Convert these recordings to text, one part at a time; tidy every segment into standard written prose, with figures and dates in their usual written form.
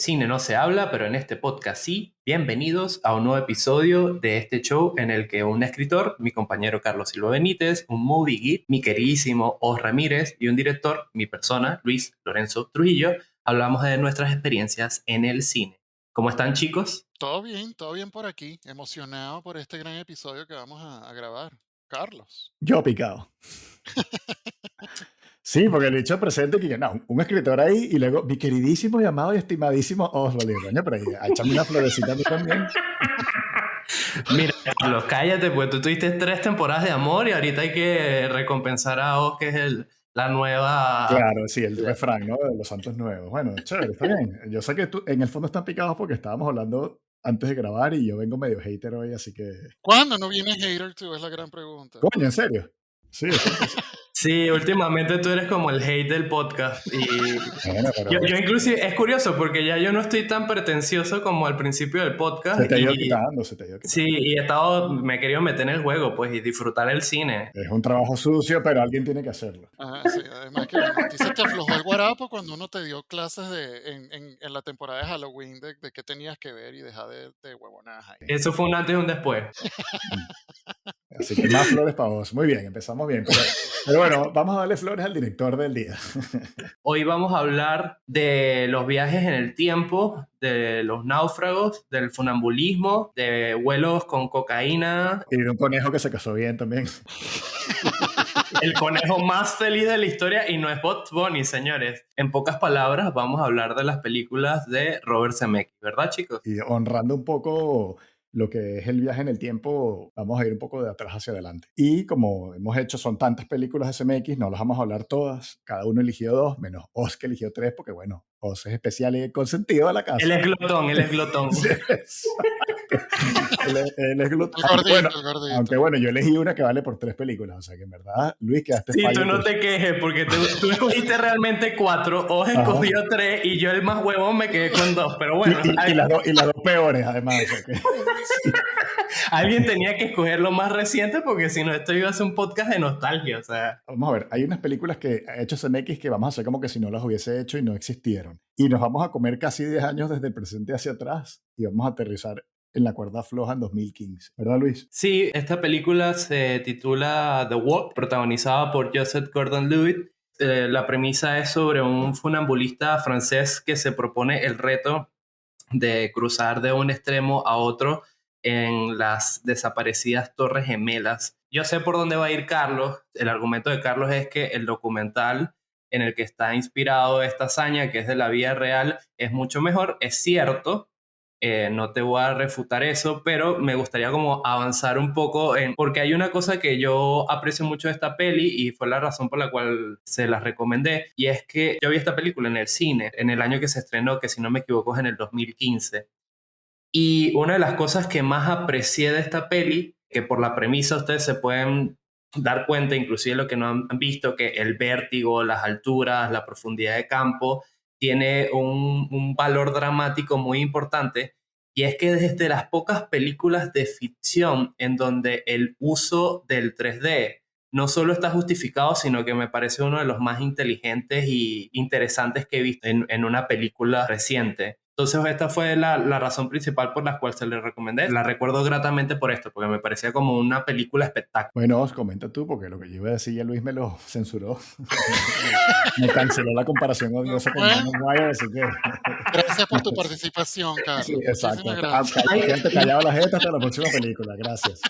cine no se habla, pero en este podcast sí. Bienvenidos a un nuevo episodio de este show en el que un escritor, mi compañero Carlos Silva Benítez, un movie geek, mi queridísimo Os Ramírez y un director, mi persona, Luis Lorenzo Trujillo, hablamos de nuestras experiencias en el cine. ¿Cómo están, chicos? Todo bien por aquí, emocionado por este gran episodio que vamos a grabar. Carlos. Yo picado. Sí, porque el hecho presente que yo, no, un escritor ahí y luego mi queridísimo, llamado y estimadísimo Osvaldo. Coño, pero échame una florecita a mí también. Mira, Carlos, cállate, pues tú tuviste 3 temporadas de amor y ahorita hay que recompensar a Os, que es la nueva... Claro, sí, el refrán, ¿no? De los santos nuevos. Bueno, chévere, está bien. Yo sé que tú, en el fondo están picados porque estábamos hablando antes de grabar y yo vengo medio hater hoy, así que. ¿Cuándo no viene Hater 2? Es la gran pregunta. Coño, ¿en serio? Sí, Sí, últimamente tú eres como el hate del podcast y bueno, yo inclusive es curioso porque ya yo no estoy tan pretencioso como al principio del se podcast te ha ido y quitando, se te ha ido sí, quitando. me he querido meter en el juego pues y disfrutar el cine. Es un trabajo sucio, pero alguien tiene que hacerlo. Ajá, sí, además que bueno, a ti se te aflojó el guarapo cuando uno te dio clases en la temporada de Halloween de qué tenías que ver y dejar de huevonadas ahí. Eso fue un antes y un después. Así que más flores para vos. Muy bien, empezamos bien. Pero bueno, vamos a darle flores al director del día. Hoy vamos a hablar de los viajes en el tiempo, de los náufragos, del funambulismo, de vuelos con cocaína. Y de un conejo que se casó bien también. El conejo más feliz de la historia y no es Bugs Bunny, señores. En pocas palabras, vamos a hablar de las películas de Robert Zemeckis, ¿verdad, chicos? Y honrando un poco lo que es el viaje en el tiempo, vamos a ir un poco de atrás hacia adelante. Y como hemos hecho, son tantas películas de CMX, no las vamos a hablar todas. Cada uno eligió 2, menos Oz que eligió 3, porque bueno, Oz es especial y consentido de la Él casa. es glotón, él es glotón. Sí, exacto. Él es El gordito, el aunque gordito. bueno, yo elegí una que vale por 3 películas, o sea que en verdad, Luis, quedaste Sí, tú fallo. no te quejes porque tú escogiste realmente 4, Oz Ajá. escogió 3 y yo el más huevón me quedé con 2. Pero bueno, Y las dos peores, además. O sea que, sí. alguien tenía que escoger lo más reciente porque si no, esto iba a ser un podcast de nostalgia, o sea. Vamos a ver, hay unas películas que ha hecho CMX que vamos a hacer como que si no las hubiese hecho y no existieron. Y nos vamos a comer casi 10 años desde el presente hacia atrás y vamos a aterrizar en la cuerda floja en 2015. ¿Verdad, Luis? Sí, esta película se titula The Walk, protagonizada por Joseph Gordon-Levitt. La premisa es sobre un funambulista francés que se propone el reto de cruzar de un extremo a otro en las desaparecidas Torres Gemelas. Yo sé por dónde va a ir Carlos. El argumento de Carlos es que el documental en el que está inspirado esta hazaña, que es de la vida real, es mucho mejor. Es cierto, no te voy a refutar eso, pero me gustaría como avanzar un poco porque hay una cosa que yo aprecio mucho de esta peli y fue la razón por la cual se la recomendé, y es que yo vi esta película en el cine, en el año que se estrenó, que si no me equivoco es en el 2015, y una de las cosas que más aprecié de esta peli, que por la premisa ustedes se pueden dar cuenta, inclusive lo que no han visto, que el vértigo, las alturas, la profundidad de campo, tiene un valor dramático muy importante, y es que desde las pocas películas de ficción en donde el uso del 3D no solo está justificado, sino que me parece uno de los más inteligentes y interesantes que he visto en una película reciente. Entonces esta fue la razón principal por la cual se le recomendé. La recuerdo gratamente por esto, porque me parecía como una película espectacular. Bueno, Os, comenta tú, porque lo que yo iba a decir ya Luis me lo censuró. Me canceló la comparación odiosa con Bueno, Manuel Mayer, así que. gracias por tu participación, Sí, Carlos. exacto. Muchísimas gracias. Quédate callado la jeta hasta la próxima película. Gracias.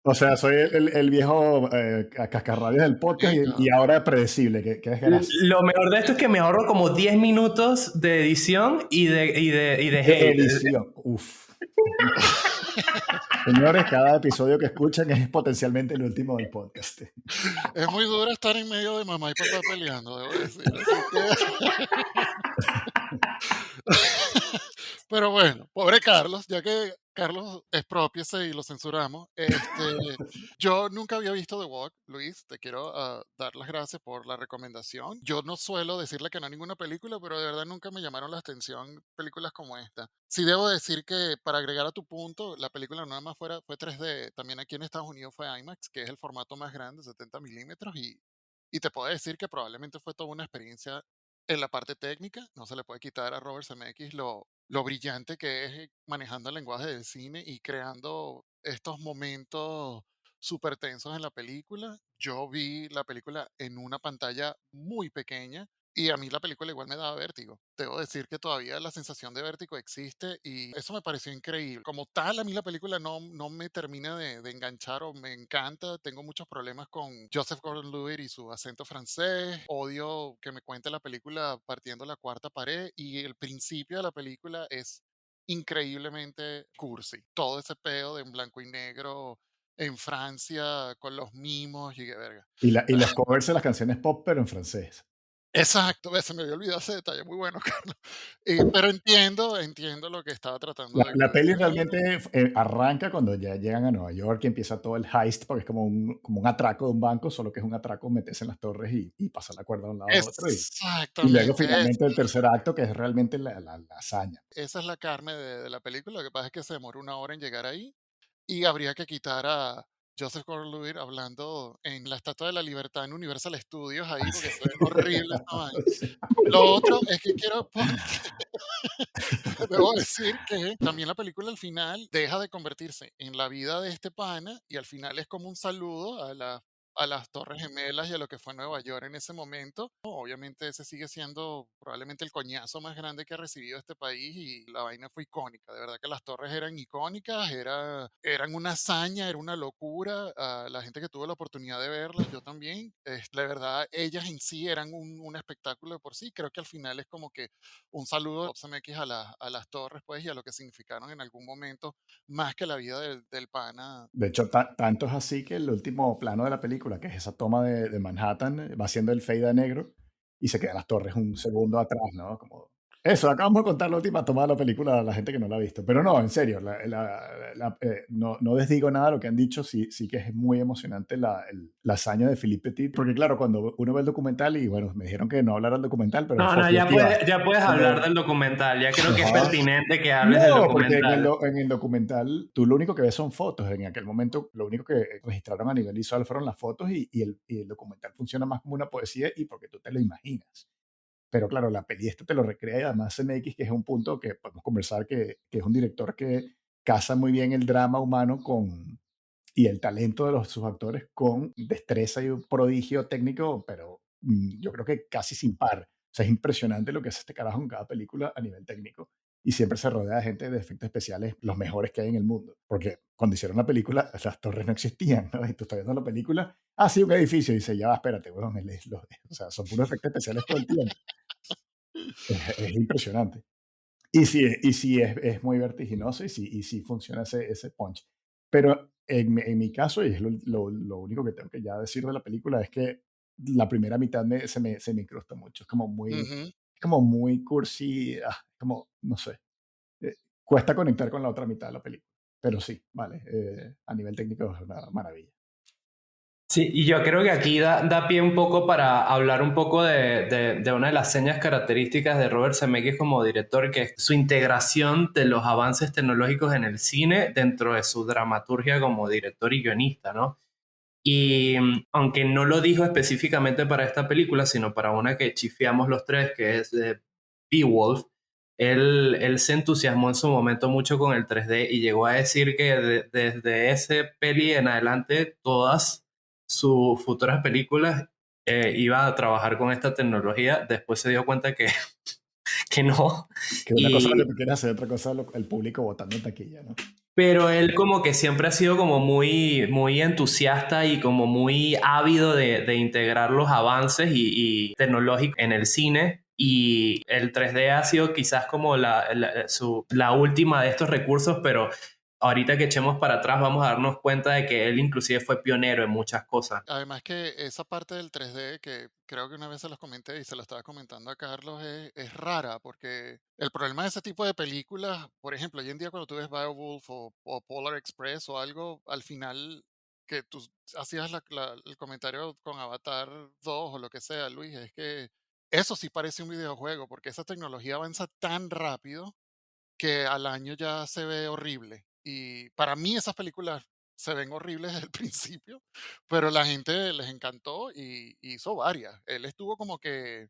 O sea, soy el viejo cascarrabias del podcast y Venga. ahora predecible, que desgracia. Lo mejor de esto es que me ahorro como 10 minutos de edición y de De hate. edición. Uf. Señores, cada episodio que escuchan es potencialmente el último del podcast. Es muy duro estar en medio de mamá y papá peleando, debo decir. Así que... Pero bueno, pobre Carlos, ya que Carlos expropiese y lo censuramos. Yo nunca había visto The Walk, Luis, te quiero dar las gracias por la recomendación. Yo no suelo decirle que no a ninguna película, pero de verdad nunca me llamaron la atención películas como esta. Sí debo decir que para agregar a tu punto, la película no nada más fue 3D, también aquí en Estados Unidos fue IMAX, que es el formato más grande, 70 milímetros, y te puedo decir que probablemente fue toda una experiencia en la parte técnica. No se le puede quitar a Robert Zemeckis lo brillante que es manejando el lenguaje del cine y creando estos momentos súper tensos en la película. Yo vi la película en una pantalla muy pequeña y a mí la película igual me daba vértigo. Debo decir que todavía la sensación de vértigo existe y eso me pareció increíble. Como tal, a mí la película no me termina de enganchar o me encanta. Tengo muchos problemas con Joseph Gordon-Levitt y su acento francés. Odio que me cuente la película partiendo la cuarta pared y el principio de la película es increíblemente cursi. Todo ese pedo de en blanco y negro en Francia con los mimos y que verga. Y los covers de las canciones pop, pero en francés. Exacto, se me había olvidado ese detalle, muy bueno, Carlos. Pero entiendo lo que estaba tratando de La peli decir. realmente arranca cuando ya llegan a Nueva York y empieza todo el heist, porque es como un atraco de un banco, solo que es un atraco meterse en las torres y pasar la cuerda de un lado a otro. Y luego Exactamente, finalmente el tercer acto, que es realmente la hazaña. esa es la carne de la película. Lo que pasa es que se demoró una hora en llegar ahí y habría que quitar a Joseph Gordon-Levitt hablando en la Estatua de la Libertad en Universal Studios ahí, porque se ve horrible esa vaina. Sí. Lo otro es que quiero debo decir que también la película al final deja de convertirse en la vida de este pana y al final es como un saludo a las Torres Gemelas y a lo que fue Nueva York en ese momento. Obviamente ese sigue siendo probablemente el coñazo más grande que ha recibido este país y la vaina fue icónica. De verdad que las torres eran icónicas, eran una hazaña, era una locura. A la gente que tuvo la oportunidad de verlas, yo también, de verdad, ellas en sí eran un espectáculo de por sí. Creo que al final es como que un saludo de CMX a las torres, pues, y a lo que significaron en algún momento, más que la vida del pana. De hecho, tanto es así que el último plano de la película, que es esa toma de Manhattan, va haciendo el fade a negro y se quedan las torres un segundo atrás, ¿no? Como eso, acabamos de contar la última toma de la película a la gente que no la ha visto. Pero no, en serio, no desdigo nada de lo que han dicho, sí que es muy emocionante la hazaña de Philippe Petit, porque claro, cuando uno ve el documental, y bueno, me dijeron que no hablara del documental, pero No, fuck no, you, tío. ya puedes hablar Cuando, del documental. Ya creo que es ajá. pertinente que hables del No, porque documental. en el documental tú lo único que ves son fotos. En aquel momento lo único que registraron a nivel visual fueron las fotos y el documental funciona más como una poesía y porque tú te lo imaginas. Pero claro, la peli esta te lo recrea y además CMX, que es un punto que podemos conversar, que es un director que casa muy bien el drama humano y el talento de sus actores con destreza y un prodigio técnico, pero yo creo que casi sin par. O sea, es impresionante lo que hace este carajo en cada película a nivel técnico. Y siempre se rodea de gente de efectos especiales, los mejores que hay en el mundo. Porque cuando hicieron la película, las torres no existían, ¿no? Y tú estás viendo la película, sí, un edificio. Y dice, ya va, espérate, bueno, o sea, son puros efectos especiales todo el tiempo. Es impresionante. Y sí es muy vertiginoso y sí funciona ese punch. Pero en mi caso, y es lo único que tengo que ya decir de la película, es que la primera mitad se me incrusta mucho. Ujú. Es como muy cursi, como, no sé. Cuesta conectar con la otra mitad de la película. Pero sí, vale, a nivel técnico es una maravilla. Sí, y yo creo que aquí da pie un poco para hablar un poco de una de las señas características de Robert Zemeckis como director, que es su integración de los avances tecnológicos en el cine dentro de su dramaturgia como director y guionista, ¿no? Y aunque no lo dijo específicamente para esta película, sino para una que chifiamos los tres, que es de Beowulf, él se entusiasmó en su momento mucho con el 3D y llegó a decir que desde ese peli en adelante, todas sus futuras películas iba a trabajar con esta tecnología. Después se dio cuenta que, que no. Que una cosa es lo que tú quieres hacer, otra cosa es el público votando en taquilla, ¿no? Pero él como que siempre ha sido como muy entusiasta y como muy ávido de integrar los avances y tecnológicos en el cine. Y el 3D ha sido quizás como la última de estos recursos, pero ahorita que echemos para atrás vamos a darnos cuenta de que él inclusive fue pionero en muchas cosas. Además que esa parte del 3D, que creo que una vez se los comenté y se lo estaba comentando a Carlos, es rara, porque el problema de ese tipo de películas, por ejemplo, hoy en día cuando tú ves Beowulf o Polar Express o algo, al final que tú hacías el comentario con Avatar 2 o lo que sea, Luis, es que eso sí parece un videojuego, porque esa tecnología avanza tan rápido que al año ya se ve horrible. Y para mí esas películas se ven horribles desde el principio, pero la gente les encantó y hizo varias. Él estuvo como que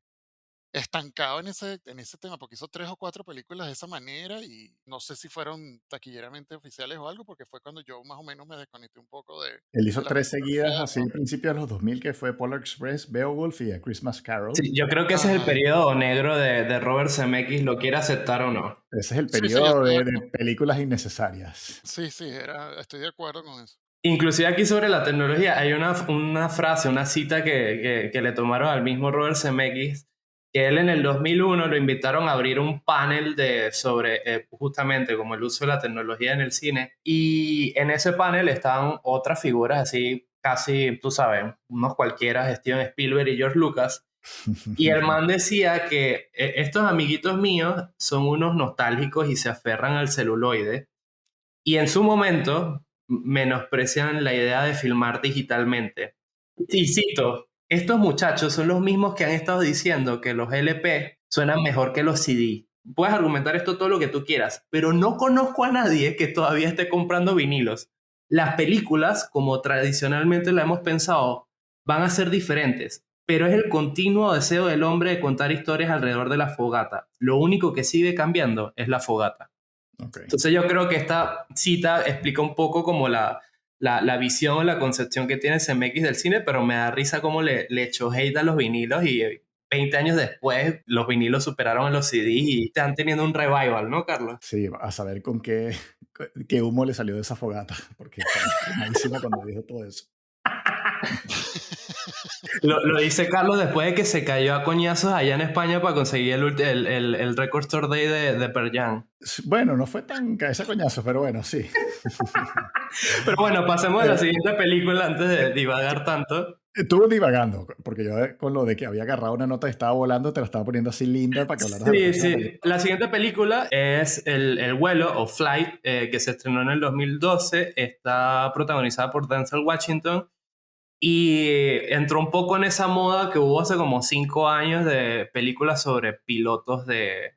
estancado en ese tema, porque hizo 3 o 4 películas de esa manera y no sé si fueron taquilleramente oficiales o algo, porque fue cuando yo más o menos me desconecté un poco Él de hizo la 3 seguidas fotografía de así a Robert. principios de los 2000 que fue Polar Express, Beowulf y A Christmas Carol. Sí, yo creo que ese es el Ajá. periodo negro de Robert Zemeckis, lo quiera aceptar o no. Ese es el Sí, sí, yo periodo estoy de de acuerdo. películas innecesarias. Sí, sí, estoy de acuerdo con eso. Inclusive aquí sobre la tecnología hay una frase, una cita que le tomaron al mismo Robert Zemeckis, que él en el 2001 lo invitaron a abrir un panel sobre justamente como el uso de la tecnología en el cine, y en ese panel estaban otras figuras así, casi, tú sabes, unos cualquiera, Steven Spielberg y George Lucas, y el man decía que estos amiguitos míos son unos nostálgicos y se aferran al celuloide, y en su momento menosprecian la idea de filmar digitalmente. Y cito, estos muchachos son los mismos que han estado diciendo que los LP suenan mejor que los CD. Puedes argumentar esto todo lo que tú quieras, pero no conozco a nadie que todavía esté comprando vinilos. Las películas, como tradicionalmente la hemos pensado, van a ser diferentes, pero es el continuo deseo del hombre de contar historias alrededor de la fogata. Lo único que sigue cambiando es la fogata. Ok. Entonces yo creo que esta cita explica un poco como la visión o la concepción que tiene CMX del cine, pero me da risa cómo le echó hate a los vinilos y 20 años después los vinilos superaron a los CDs y están teniendo un revival, ¿no, Carlos? Sí, a saber con qué, qué humo le salió de esa fogata, porque estaba quemadísima cuando dijo todo eso. Lo dice Carlos después de que se cayó a coñazos allá en España para conseguir el Record Store Day de Pearl Jam. Bueno, no fue tan cabeza coñazo, pero bueno, sí. Pero bueno, pasemos a la Eh, siguiente película antes de divagar tanto. Estuvo divagando, porque yo con lo de que había agarrado una nota y estaba volando, te la estaba poniendo así linda para que hablaras de la Sí, próxima sí. película. La siguiente película es El vuelo o Flight, que se estrenó en el 2012. Está protagonizada por Denzel Washington y entró un poco en esa moda que hubo hace como 5 años de películas sobre pilotos de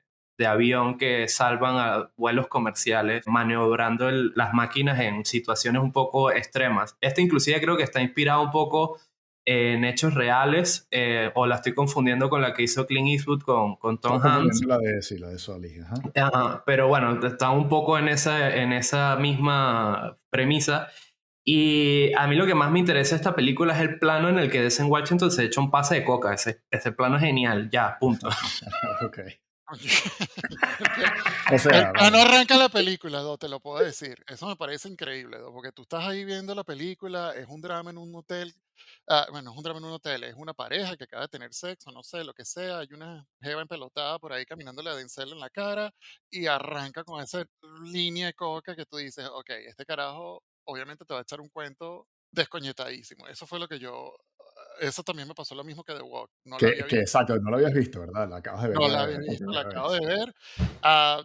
avión que salvan a vuelos comerciales maniobrando las máquinas en situaciones un poco extremas. Este inclusive creo que está inspirado un poco en hechos reales, o la estoy confundiendo con la que hizo Clint Eastwood con Estaba Tom confundiendo Hanks. la de, sí, la de Sully, ajá. Ajá, pero bueno, está un poco en esa misma premisa. Y a mí lo que más me interesa de esta película es el plano en el que Denzel Washington se echa un pase de coca. Ese plano es genial, ya, punto. Ok. Oye, O el sea, plano bueno, arranca la película, Do, te lo puedo decir. Eso me parece increíble, Do, porque tú estás ahí viendo la película, es un drama en un hotel. Bueno, es un drama en un hotel, es una pareja que acaba de tener sexo, no sé, lo que sea. Hay una jeva empelotada por ahí caminándole a Denzel en la cara y arranca con esa línea de coca que tú dices, ok, este carajo obviamente te va a echar un cuento descoñetadísimo. Eso fue lo que yo. Eso también me pasó lo mismo que The Walk. No la había que visto. exacto, no lo habías visto, ¿verdad? La acabas de ver No la había por visto, la primera acabo vez. de ver.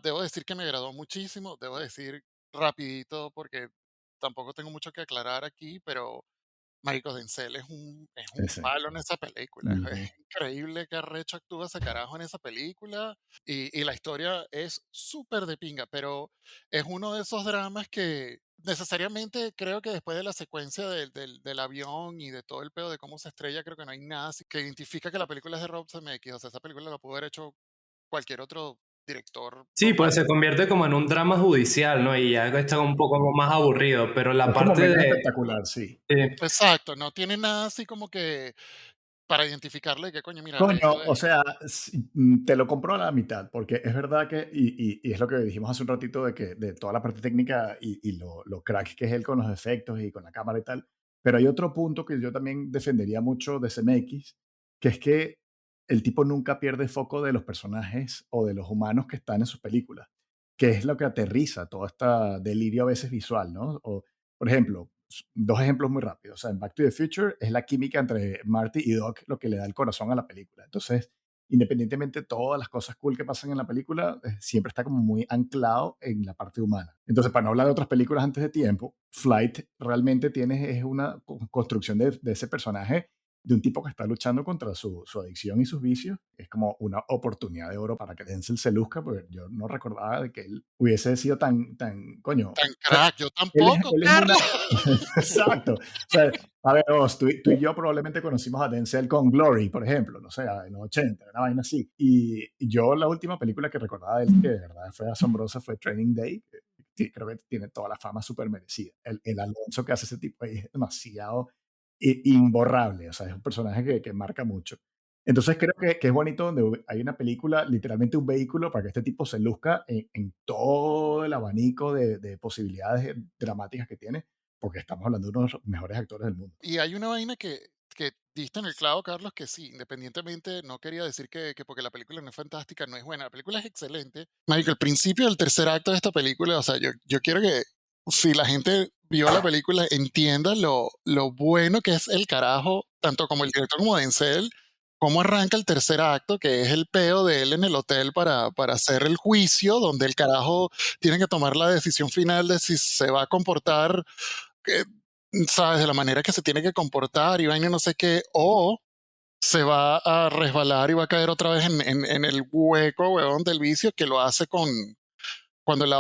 Debo decir que me agradó muchísimo, debo decir rapidito porque tampoco tengo mucho que aclarar aquí, pero marico, Denzel es un Ese. palo en esa película. Es Ujú. increíble qué arrecho actúa ese carajo en esa película y la historia es súper de pinga, pero es uno de esos dramas que necesariamente creo que después de la secuencia del avión y de todo el pedo de cómo se estrella, creo que no hay nada que identifica que la película es de Rob Zemeckis. O sea, esa película la pudo haber hecho cualquier otro director Sí, pues normal. se convierte como en un drama judicial, ¿no? Y ya está un poco más aburrido, pero la Es como parte menos de... espectacular, sí. Exacto, no tiene nada así como que para identificarle que coño, mira, Coño, esto o es. sea, te lo compro a la mitad, porque es verdad que, y es lo que dijimos hace un ratito de que de toda la parte técnica y lo crack que es él con los efectos y con la cámara y tal, pero hay otro punto que yo también defendería mucho de CMX, que es que el tipo nunca pierde foco de los personajes o de los humanos que están en sus películas, que es lo que aterriza todo este delirio a veces visual, ¿no? O, por ejemplo, dos ejemplos muy rápidos. O sea, en Back to the Future es la química entre Marty y Doc lo que le da el corazón a la película. Entonces, independientemente de todas las cosas cool que pasan en la película, siempre está como muy anclado en la parte humana. Entonces, para no hablar de otras películas antes de tiempo, Flight realmente tiene es una construcción de ese personaje de un tipo que está luchando contra su adicción y sus vicios. Es como una oportunidad de oro para que Denzel se luzca, porque yo no recordaba de que él hubiese sido tan coño. Tan O sea, crack, yo tampoco, él es una Carlos. exacto. O sea, A ver, tú y yo probablemente conocimos a Denzel con Glory, por ejemplo, no sé, en los 80, una vaina así. Y yo la última película que recordaba de él, que de verdad fue asombrosa, fue Training Day. Que sí, creo que tiene toda la fama súper merecida. El Alonso que hace ese tipo ahí es demasiado imborrable, o sea, es un personaje que marca mucho. Entonces creo que es bonito donde hay una película, literalmente un vehículo para que este tipo se luzca en todo el abanico de posibilidades dramáticas que tiene, porque estamos hablando de uno de los mejores actores del mundo. Y hay una vaina que diste en el clavo, Carlos, que sí, independientemente, no quería decir que porque la película no es fantástica, no es buena. La película es excelente. Marico, el principio del tercer acto de esta película, o sea, yo quiero que si la gente vio la película entienda lo bueno que es el carajo, tanto como el director como Denzel, cómo arranca el tercer acto, que es el peo de él en el hotel para hacer el juicio, donde el carajo tiene que tomar la decisión final de si se va a comportar que, ¿sabes? De la manera que se tiene que comportar y vaina no sé qué, o se va a resbalar y va a caer otra vez en el hueco, huevón, del vicio que lo hace cuando el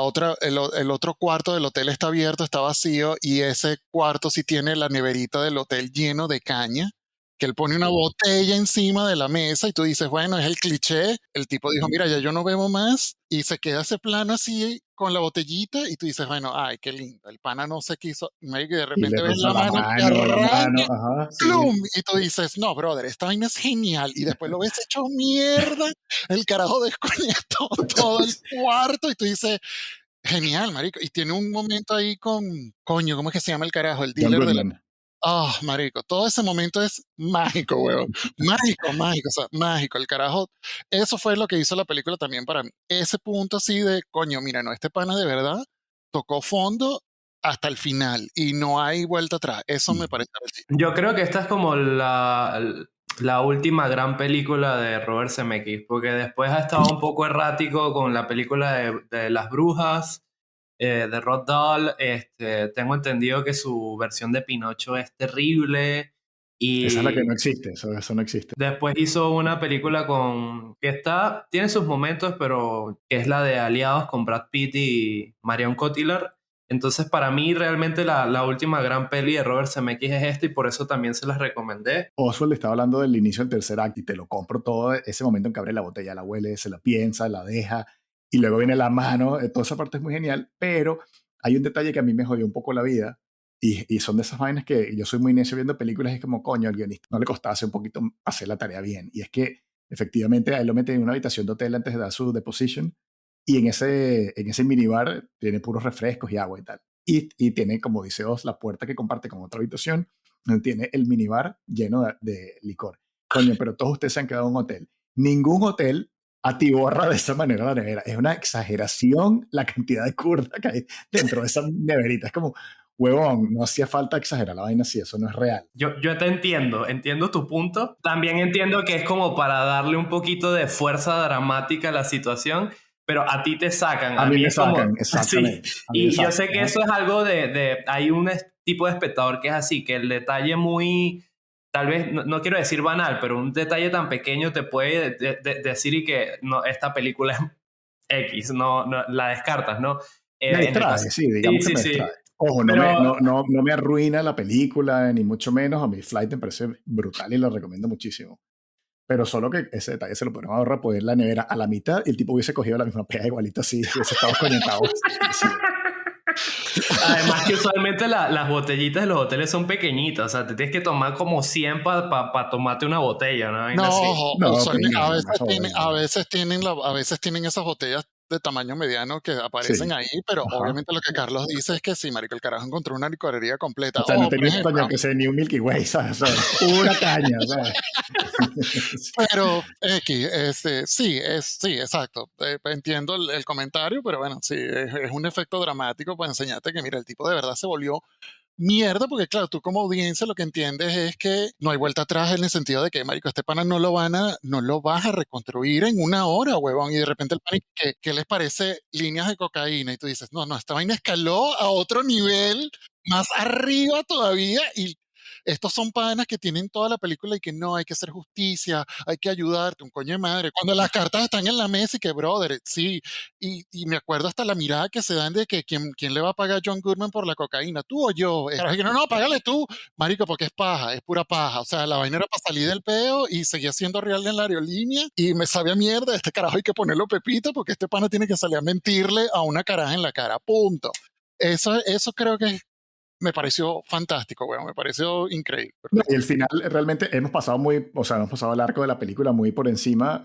otro cuarto del hotel está abierto, está vacío y ese cuarto sí tiene la neverita del hotel lleno de caña, que él pone una botella encima de la mesa y tú dices, bueno, es el cliché. El tipo dijo, mira, ya yo no bebo más y se queda ese plano así con la botellita y tú dices, bueno, ay, qué lindo. El pana no se quiso, marico, y de Y le repente ves roza la la mano mano, ajá, sí. ¡plum! Y tú dices, no, brother, esta vaina es genial. Y después lo ves hecho mierda, el carajo desconectó todo el cuarto y tú dices, genial, marico. Y tiene un momento ahí con, coño, ¿cómo es que se llama el carajo? El John dealer de la... Goodman. Ah, marico, todo ese momento es mágico, weón. Mágico, mágico, o sea, mágico. El carajo, eso fue lo que hizo la película también para mí. Ese punto así de, coño, mira, no, este pana de verdad tocó fondo hasta el final y no hay vuelta atrás. Eso me parece así. Yo creo que esta es como la última gran película de Robert Zemeckis, porque después ha estado un poco errático con la película de Las Brujas, de Roald Dahl. Tengo entendido que su versión de Pinocho es terrible Esa es la que no y existe, eso no existe. después hizo una película tiene sus momentos, pero que es la de Aliados con Brad Pitt y Marion Cotillard. Entonces, para mí, realmente la última gran peli de Robert Zemeckis es esta y por eso también se las recomendé. Oswald estaba hablando del inicio del tercer acto y te lo compro todo ese momento en que abre la botella, la huele, se la piensa, la deja y luego viene la mano. Toda esa parte es muy genial, pero hay un detalle que a mí me jodió un poco la vida y son de esas vainas que yo soy muy necio viendo películas y es como, coño, al guionista no le costaba hacer un poquito hacer la tarea bien. Y es que efectivamente a él lo meten en una habitación de hotel antes de dar su deposition y en ese minibar tiene puros refrescos y agua y tal. Y tiene, como dice Oz, la puerta que comparte con otra habitación donde tiene el minibar lleno de licor. Coño, pero todos ustedes se han quedado en un hotel. Ningún hotel atiborra de esa manera la nevera. Es una exageración la cantidad de curda que hay dentro de esa neverita. Es como, huevón, no hacía falta exagerar la vaina así, eso no es real. Yo te entiendo tu punto. También entiendo que es como para darle un poquito de fuerza dramática a la situación, pero a ti te sacan, A a mí mí me es como, sacan, sí. exactamente. A mí me Y yo sacan. sé que eso es algo hay un tipo de espectador que es así, que el detalle muy, tal vez, no quiero decir banal, pero un detalle tan pequeño te puede decir y que no, esta película es X, no, la descartas, ¿no? Me En el caso. distrae, sí, Sí, digamos que sí, me sí. distrae. Ojo, Pero no me arruina la película, ni mucho menos. A mi Flight me parece brutal y la recomiendo muchísimo. Pero solo que ese detalle se lo podemos ahorrar, poner la nevera a la mitad y el tipo hubiese cogido la misma pega igualita así, hubiese estado coñetado. además que usualmente las botellitas de los hoteles son pequeñitas, o sea, te tienes que tomar como 100 para tomarte una botella, ¿no? No, Así. No, usualmente, pinga, no me jodas. a veces tienen esas botellas de tamaño mediano que aparecen Sí, ahí, pero ajá. obviamente lo que Carlos dice es que sí, marico, el carajo encontró una licorería completa. O sea, no O, por tenía coño ejemplo, que ser ni un Milky Way, ¿sabes? O sea, pura caña, ¿sabes? pero X, sí, exacto. Entiendo el comentario, pero bueno, sí, es un efecto dramático para enseñarte que, mira, el tipo de verdad se volvió mierda, porque claro, tú como audiencia lo que entiendes es que no hay vuelta atrás en el sentido de que, marico, este pana no lo vas a reconstruir en una hora, huevón, y de repente el pana, ¿qué les parece líneas de cocaína? Y tú dices, no, esta vaina escaló a otro nivel, más arriba todavía, y estos son panas que tienen toda la película y que no, hay que hacer justicia, hay que ayudarte, un coño de madre. Cuando las cartas están en la mesa y que, brother, sí, y me acuerdo hasta la mirada que se dan de que quién le va a pagar a John Goodman por la cocaína, tú o yo. Pero es que no, págale tú, marico, porque es paja, es pura paja. O sea, la vaina era para salir del peo y seguía siendo real en la aerolínea y me sabía mierda, este carajo hay que ponerlo pepito porque este pana tiene que salir a mentirle a una caraja en la cara, punto. Eso creo que me pareció fantástico, bueno, me pareció increíble. No, y el final realmente hemos pasado hemos pasado el arco de la película muy por encima,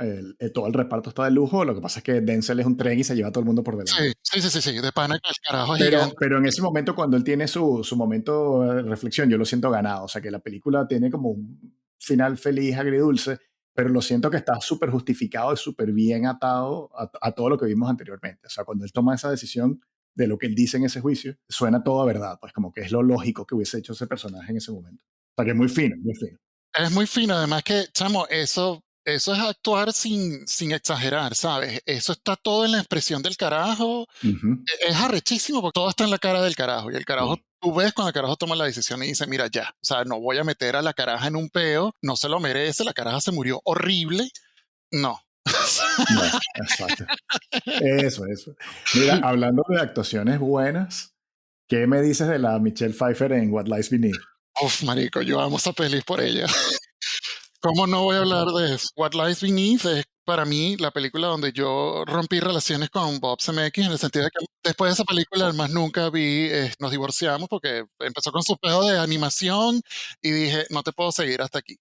todo el reparto está de lujo, lo que pasa es que Denzel es un tren y se lleva a todo el mundo por delante. Sí, de pana que el carajo es gigante. Pero en ese momento, cuando él tiene su momento de reflexión, yo lo siento ganado, o sea que la película tiene como un final feliz, agridulce, pero lo siento que está súper justificado y súper bien atado a todo lo que vimos anteriormente. O sea, cuando él toma esa decisión de lo que él dice en ese juicio, suena todo a verdad, pues como que es lo lógico que hubiese hecho ese personaje en ese momento. O sea, que es muy fino, muy fino. Es muy fino, además que, chamo, eso es actuar sin exagerar, ¿sabes? Eso está todo en la expresión del carajo. Ujú. Es arrechísimo porque todo está en la cara del carajo. Y el carajo, Sí. tú ves cuando el carajo toma la decisión y dice, mira, ya, o sea, no voy a meter a la caraja en un peo, no se lo merece, la caraja se murió horrible. No. No, exacto. Eso. Mira, hablando de actuaciones buenas, ¿qué me dices de la Michelle Pfeiffer en What Lies Beneath? Uf, marico, yo amo esa peli por ella. ¿Cómo no voy a hablar de eso? What Lies Beneath es para mí la película donde yo rompí relaciones con Bob Zemeckis en el sentido de que después de esa película más nunca nos divorciamos porque empezó con su pedo de animación y dije, no te puedo seguir hasta aquí.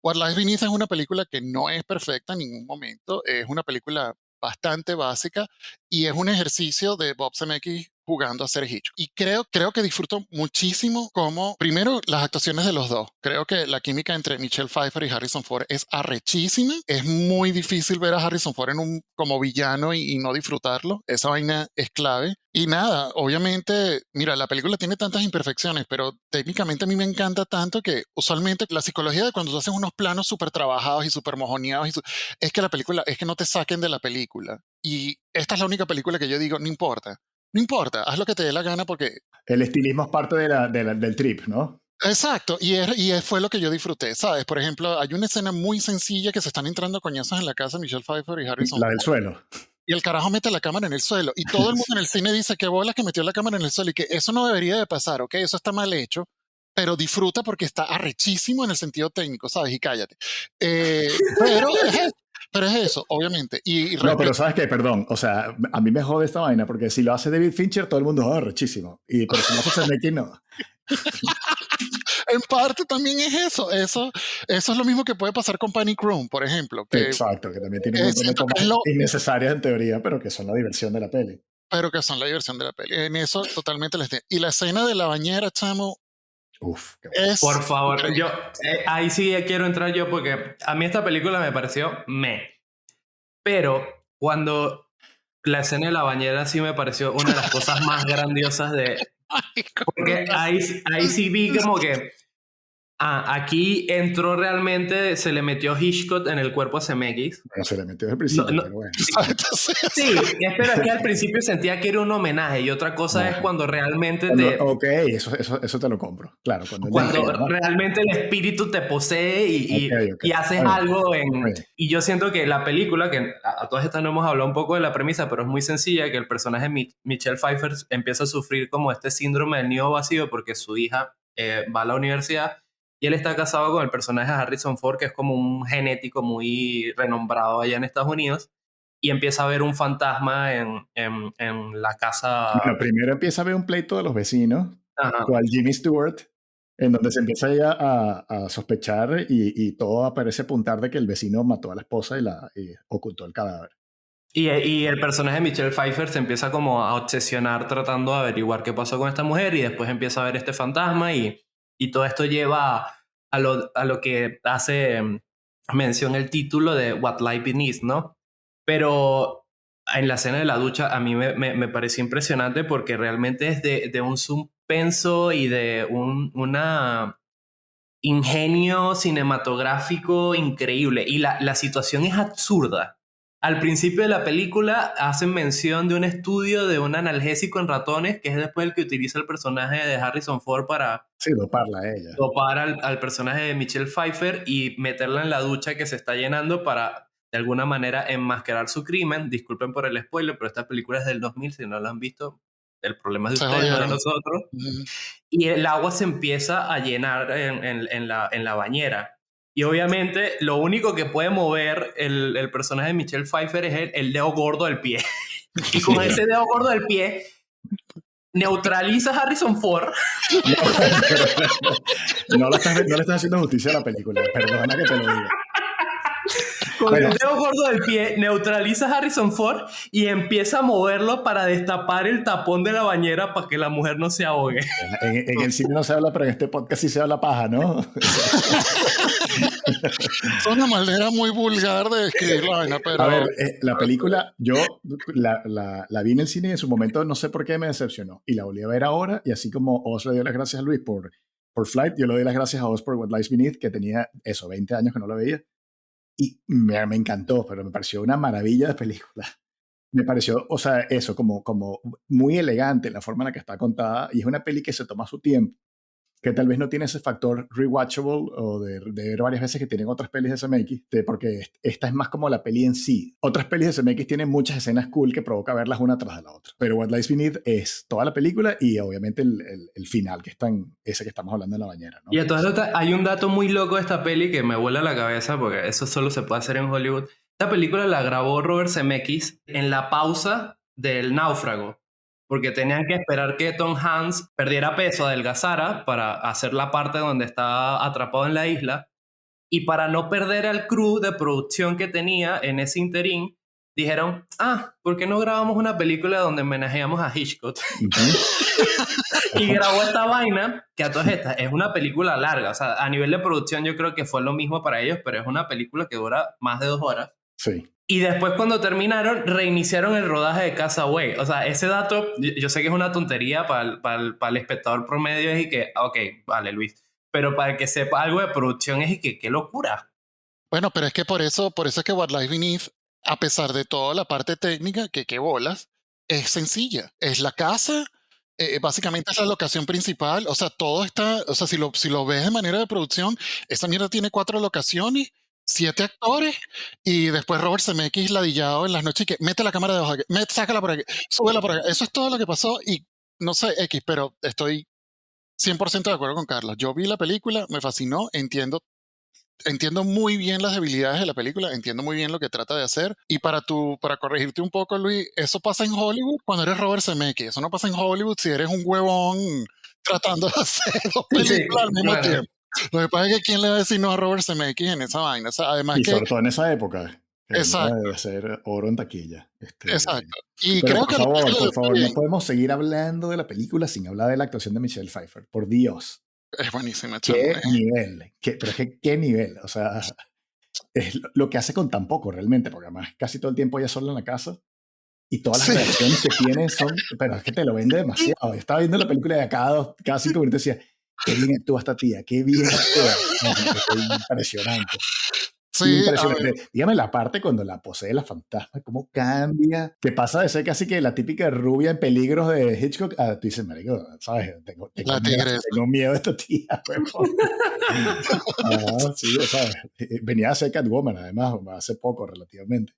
What Lies Beneath es una película que no es perfecta en ningún momento, es una película bastante básica y es un ejercicio de Bob Zemeckis jugando a ser Hitchcock. Y creo que disfruto muchísimo como, primero, las actuaciones de los dos. Creo que la química entre Michelle Pfeiffer y Harrison Ford es arrechísima. Es muy difícil ver a Harrison Ford como villano y no disfrutarlo. Esa vaina es clave. Y nada, obviamente, mira, la película tiene tantas imperfecciones, pero técnicamente a mí me encanta tanto que usualmente la psicología de cuando tú haces unos planos súper trabajados y súper mojoneados, es que la película, es que no te saquen de la película. Y esta es la única película que yo digo, no importa. No importa, haz lo que te dé la gana porque... El estilismo es parte del trip, ¿no? Exacto, fue lo que yo disfruté, ¿sabes? Por ejemplo, hay una escena muy sencilla que se están entrando a coñazos en la casa de Michelle Pfeiffer y Harrison La del Ford, suelo. y el carajo mete la cámara en el suelo, y todo el mundo en el cine dice que bolas que metió la cámara en el suelo y que eso no debería de pasar, ¿ok? Eso está mal hecho, pero disfruta porque está arrechísimo en el sentido técnico, ¿sabes? Y cállate. Pero, pero es eso, obviamente. No, pero ¿sabes qué? Perdón. O sea, a mí me jode esta vaina porque si lo hace David Fincher, todo el mundo, rechísimo. Pero si lo hace Zemeckis, no. En parte también es eso es lo mismo que puede pasar con Panic Room, por ejemplo, que Exacto, que también tiene un montón de siento que tomas innecesarias en teoría, pero que son la diversión de la peli. pero que son la diversión de la peli. En eso totalmente les entiendo. Y la escena de la bañera, chamo, Uf, qué bueno. es Por favor, increíble. ahí sí quiero entrar yo porque a mí esta película me pareció pero cuando la escena de la bañera sí me pareció una de las cosas más grandiosas Ay, porque ahí sí vi como que aquí entró realmente, se le metió Hitchcock en el cuerpo a Zemeckis. Bueno, se le metió desde el principio, No, pero bueno. sí, pero es que al principio sentía que era un homenaje y otra cosa es cuando realmente Ok, eso te lo compro. Claro, cuando realmente el espíritu te posee y haces algo y yo siento que la película, que a todas estas no hemos hablado un poco de la premisa, pero es muy sencilla, que el personaje Michelle Pfeiffer empieza a sufrir como este síndrome del nido vacío porque su hija va a la universidad y él está casado con el personaje de Harrison Ford, que es como un genético muy renombrado allá en Estados Unidos, y empieza a ver un fantasma en la casa. Bueno, primero empieza a ver un pleito de los vecinos, Ajá. cual Jimmy Stewart, en donde se empieza ya a sospechar y todo parece apuntar de que el vecino mató a la esposa y ocultó el cadáver. Y el personaje de Michelle Pfeiffer se empieza como a obsesionar tratando de averiguar qué pasó con esta mujer y después empieza a ver este fantasma y todo esto lleva a lo que hace mención el título de What Lies Beneath, ¿no? Pero en la escena de la ducha a mí me pareció impresionante porque realmente es de un suspenso y de una ingenio cinematográfico increíble y la situación es absurda. al principio de la película hacen mención de un estudio de un analgésico en ratones, que es después el que utiliza el personaje de Harrison Ford para Sí, doparla a ella. dopar al personaje de Michelle Pfeiffer y meterla en la ducha que se está llenando para, de alguna manera, enmascarar su crimen. Disculpen por el spoiler, pero esta película es del 2000, si no la han visto, el problema es de Se ustedes, no de jodieron. nosotros. Y el agua se empieza a llenar en la bañera. Y obviamente lo único que puede mover el personaje de Michelle Pfeiffer es el dedo gordo del pie. Y con ese dedo gordo del pie neutraliza a Harrison Ford. No le estás haciendo justicia a la película, perdona que te lo diga. Con Bueno. el dedo gordo del pie neutraliza a Harrison Ford y empieza a moverlo para destapar el tapón de la bañera para que la mujer no se ahogue. En el cine no se habla, pero en este podcast sí se habla paja, ¿no? Es una manera muy vulgar de describir la vaina, pero... A ver, la película, yo la vi en el cine y en su momento no sé por qué me decepcionó. Y la volví a ver ahora, y así como Oz le dio las gracias a Luis por Flight, yo le doy las gracias a Oz por What Lies Beneath, que tenía eso, 20 años que no lo veía. Y me encantó, pero me pareció una maravilla de película. Me pareció, o sea, eso, como muy elegante la forma en la que está contada, y es una peli que se toma su tiempo, que tal vez no tiene ese factor rewatchable o de ver varias veces que tienen otras pelis de CMX, porque esta es más como la peli en sí. Otras pelis de CMX tienen muchas escenas cool que provoca verlas una tras de la otra, pero What Lies Beneath es toda la película y obviamente el final, que es ese que estamos hablando en la bañera, ¿no? Y entonces hay un dato muy loco de esta peli que me vuela la cabeza porque eso solo se puede hacer en Hollywood. Esta película la grabó Robert Zemeckis en la pausa del náufrago, porque tenían que esperar que Tom Hanks perdiera peso, adelgazara para hacer la parte donde estaba atrapado en la isla, y para no perder al crew de producción que tenía en ese interín, dijeron, ¿por qué no grabamos una película donde homenajeamos a Hitchcock? Y grabó esta vaina, que a todas estas es una película larga, o sea, a nivel de producción yo creo que fue lo mismo para ellos, pero es una película que dura más de 2 horas. Sí. Y después cuando terminaron, reiniciaron el rodaje de Castaway. O sea, ese dato, yo sé que es una tontería para el espectador promedio, es y que, ok, vale, Luis, pero para el que sepa algo de producción es y que, qué locura. Bueno, pero es que por eso es que What Lies Beneath, a pesar de toda la parte técnica, que qué bolas, es sencilla. Es la casa, básicamente es la locación principal, o sea, todo está, o sea, si lo ves de manera de producción, esa mierda tiene 4 locaciones, 7 actores, y después Robert Zemeckis ladillado en las noches y que mete la cámara debajo, sácala por aquí, súbela por aquí. Eso es todo lo que pasó y no sé, X, pero estoy 100% de acuerdo con Carlos. Yo vi la película, me fascinó, entiendo muy bien las debilidades de la película, entiendo muy bien lo que trata de hacer. Y para corregirte un poco, Luis, eso pasa en Hollywood cuando eres Robert Zemeckis. Eso no pasa en Hollywood si eres un huevón tratando de hacer 2 películas al mismo tiempo. Lo que pasa es que ¿quién le va a decir no a Robert Zemeckis en esa vaina? O sea, además y que... sobre todo en esa época, que Exacto. debe ser oro en taquilla. Exacto. Y pero creo por favor, no podemos seguir hablando de la película sin hablar de la actuación de Michelle Pfeiffer. Por Dios. Es buenísima, ¿Qué nivel? Pero es que, ¿qué nivel? O sea, es lo que hace con tan poco realmente, porque además casi todo el tiempo ella sola en la casa y todas las reacciones que tiene son, pero es que te lo vende demasiado. Yo estaba viendo la película de cada 5 minutos y decía, qué bien actúa esta tía, qué bien actúa. Impresionante. Sí, impresionante. Dígame la parte cuando la posee la fantasma, cómo cambia, que pasa de ser casi que la típica rubia en peligros de Hitchcock a tú dices, marico, ¿sabes? Tengo miedo de esta tía. Sí, o sea, venía a ser Catwoman además, hace poco relativamente.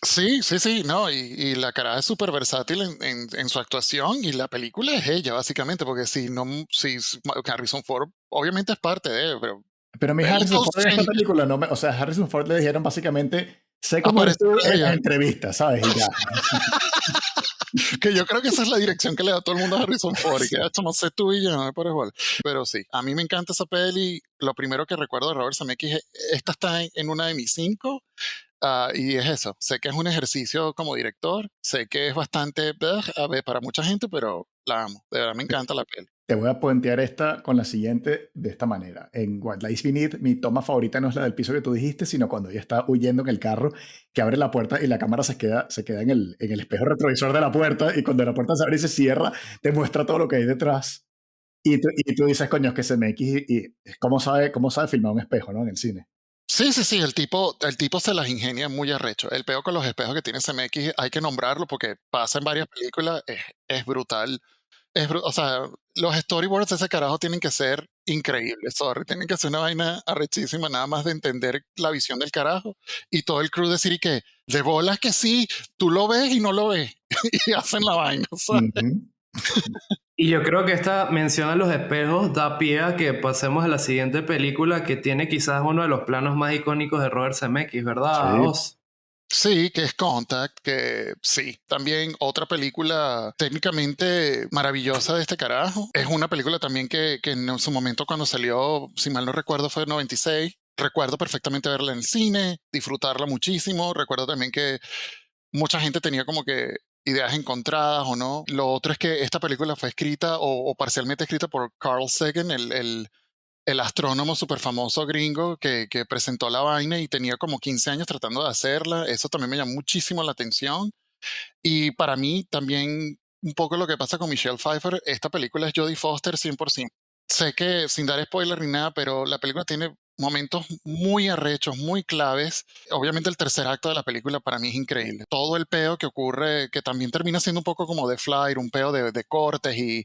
Sí, no, y la cara es súper versátil en su actuación y la película es ella, básicamente, porque si Harrison Ford obviamente es parte de él, pero mi Harrison Ford en esta película, o sea, Harrison Ford le dijeron básicamente, sé cómo estuvo en la entrevista, ¿sabes? Y ya. Que yo creo que esa es la dirección que le da todo el mundo a Harrison Ford, y que esto no sé tú y yo, no me pares igual. Pero sí, a mí me encanta esa peli, lo primero que recuerdo de Robert Zemeckis es, esta está en una de mis 5, y es eso, sé que es un ejercicio como director, sé que es bastante a ver, para mucha gente, pero la amo, de verdad me encanta la peli. Te voy a puentear esta con la siguiente de esta manera. En What Lies Beneath, mi toma favorita no es la del piso que tú dijiste, sino cuando ella está huyendo en el carro, que abre la puerta y la cámara se queda en el espejo retrovisor de la puerta, y cuando la puerta se abre y se cierra, te muestra todo lo que hay detrás. Y tú dices, coño, es que CMX, y cómo sabe filmar un espejo, ¿no? En el cine. Sí, sí, sí, el tipo se las ingenia muy arrecho. El peo con los espejos que tiene CMX hay que nombrarlo porque pasa en varias películas, es brutal. O sea, los storyboards de ese carajo tienen que ser increíbles, sorry, tienen que ser una vaina arrechísima, nada más de entender la visión del carajo y todo el crew decir y que de bolas que sí, tú lo ves y no lo ves y hacen la vaina, ¿sabes? Ujú. Y yo creo que esta mención a los espejos da pie a que pasemos a la siguiente película que tiene quizás uno de los planos más icónicos de Robert Zemeckis, ¿verdad, Sí, Oz? Sí, que es Contact, que sí, también otra película técnicamente maravillosa de este carajo. Es una película también que en su momento cuando salió, si mal no recuerdo, fue en 96. Recuerdo perfectamente verla en el cine, disfrutarla muchísimo. Recuerdo también que mucha gente tenía como que ideas encontradas o no. Lo otro es que esta película fue escrita o parcialmente escrita por Carl Sagan, el astrónomo súper famoso gringo que presentó la vaina y tenía como 15 años tratando de hacerla. Eso también me llamó muchísimo la atención. Y para mí también un poco lo que pasa con Michelle Pfeiffer, esta película es Jodie Foster 100%. Sé que sin dar spoiler ni nada, pero la película tiene momentos muy arrechos, muy claves. Obviamente el tercer acto de la película para mí es increíble. Todo el peo que ocurre, que también termina siendo un poco como de Flyer, un peo de cortes y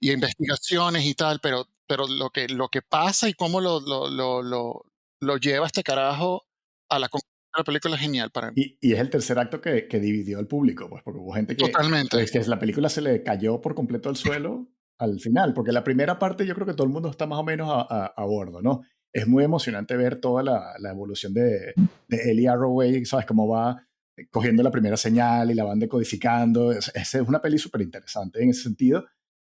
investigaciones y tal, pero lo que pasa y cómo lo lleva este carajo a la conclusión de la película es genial para mí. y es el tercer acto que dividió al público, pues, porque hubo gente Totalmente. que la película se le cayó por completo al suelo al final, porque la primera parte yo creo que todo el mundo está más o menos a bordo, ¿no? Es muy emocionante ver toda la evolución de Ellie Arroway, ¿sabes? Cómo va cogiendo la primera señal y la van decodificando. Es una peli súper interesante en ese sentido,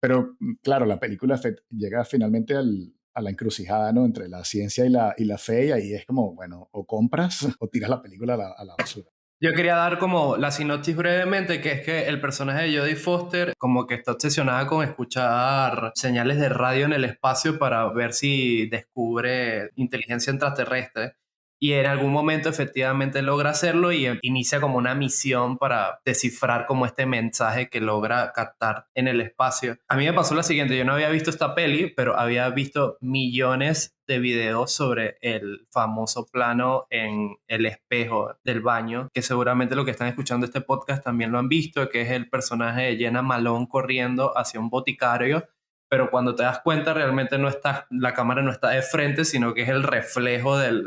pero claro, la película llega finalmente a la encrucijada, ¿no? Entre la ciencia y la fe, y ahí es como, bueno, o compras o tiras la película a la basura. Yo quería dar como la sinopsis brevemente, que es que el personaje de Jodie Foster como que está obsesionada con escuchar señales de radio en el espacio para ver si descubre inteligencia extraterrestre. Y en algún momento efectivamente logra hacerlo y inicia como una misión para descifrar como este mensaje que logra captar en el espacio. A mí me pasó lo siguiente, yo no había visto esta peli, pero había visto millones de videos sobre el famoso plano en el espejo del baño, que seguramente lo que están escuchando este podcast también lo han visto, que es el personaje de Jenna Malone corriendo hacia un boticario, pero cuando te das cuenta realmente no está, la cámara no está de frente, sino que es el reflejo del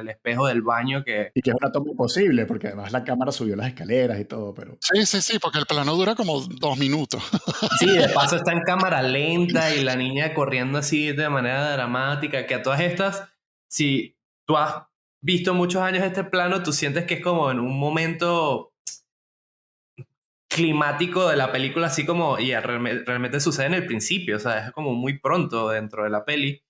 espejo del baño que... Y que es una toma imposible, porque además la cámara subió las escaleras y todo, pero Sí, sí, sí, porque el plano dura como 2 minutos. Sí, de paso está en cámara lenta y la niña corriendo así de manera dramática, que a todas estas, si tú has visto muchos años este plano, tú sientes que es como en un momento climático de la película, así como, y realmente sucede en el principio, o sea, es como muy pronto dentro de la peli.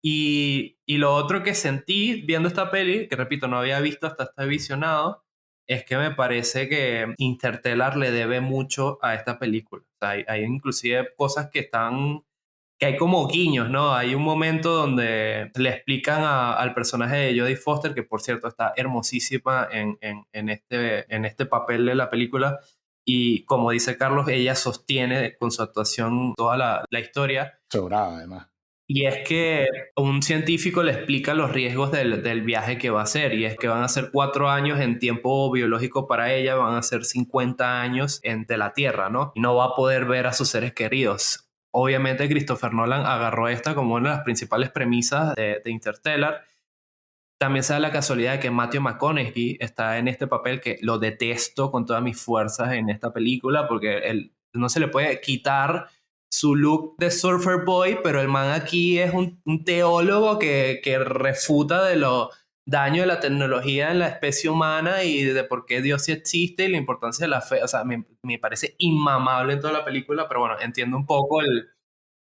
Y lo otro que sentí viendo esta peli, que repito, no había visto hasta este visionado, es que me parece que Interstellar le debe mucho a esta película. O sea, hay inclusive cosas que están, que hay como guiños, ¿no? Hay un momento donde le explican al personaje de Jodie Foster, que por cierto está hermosísima en este papel de la película, y como dice Carlos, ella sostiene con su actuación toda la historia. sobraba además. Y es que un científico le explica los riesgos del viaje que va a hacer, y es que van a ser 4 años en tiempo biológico para ella, van a ser 50 años de la Tierra, ¿no? Y no va a poder ver a sus seres queridos. Obviamente Christopher Nolan agarró esta como una de las principales premisas de Interstellar. También se da la casualidad de que Matthew McConaughey está en este papel que lo detesto con todas mis fuerzas en esta película porque él no se le puede quitar su look de surfer boy, pero el man aquí es un teólogo que refuta de los daños de la tecnología en la especie humana y de por qué Dios sí existe y la importancia de la fe. O sea, me parece inmamable en toda la película, pero bueno, entiendo un poco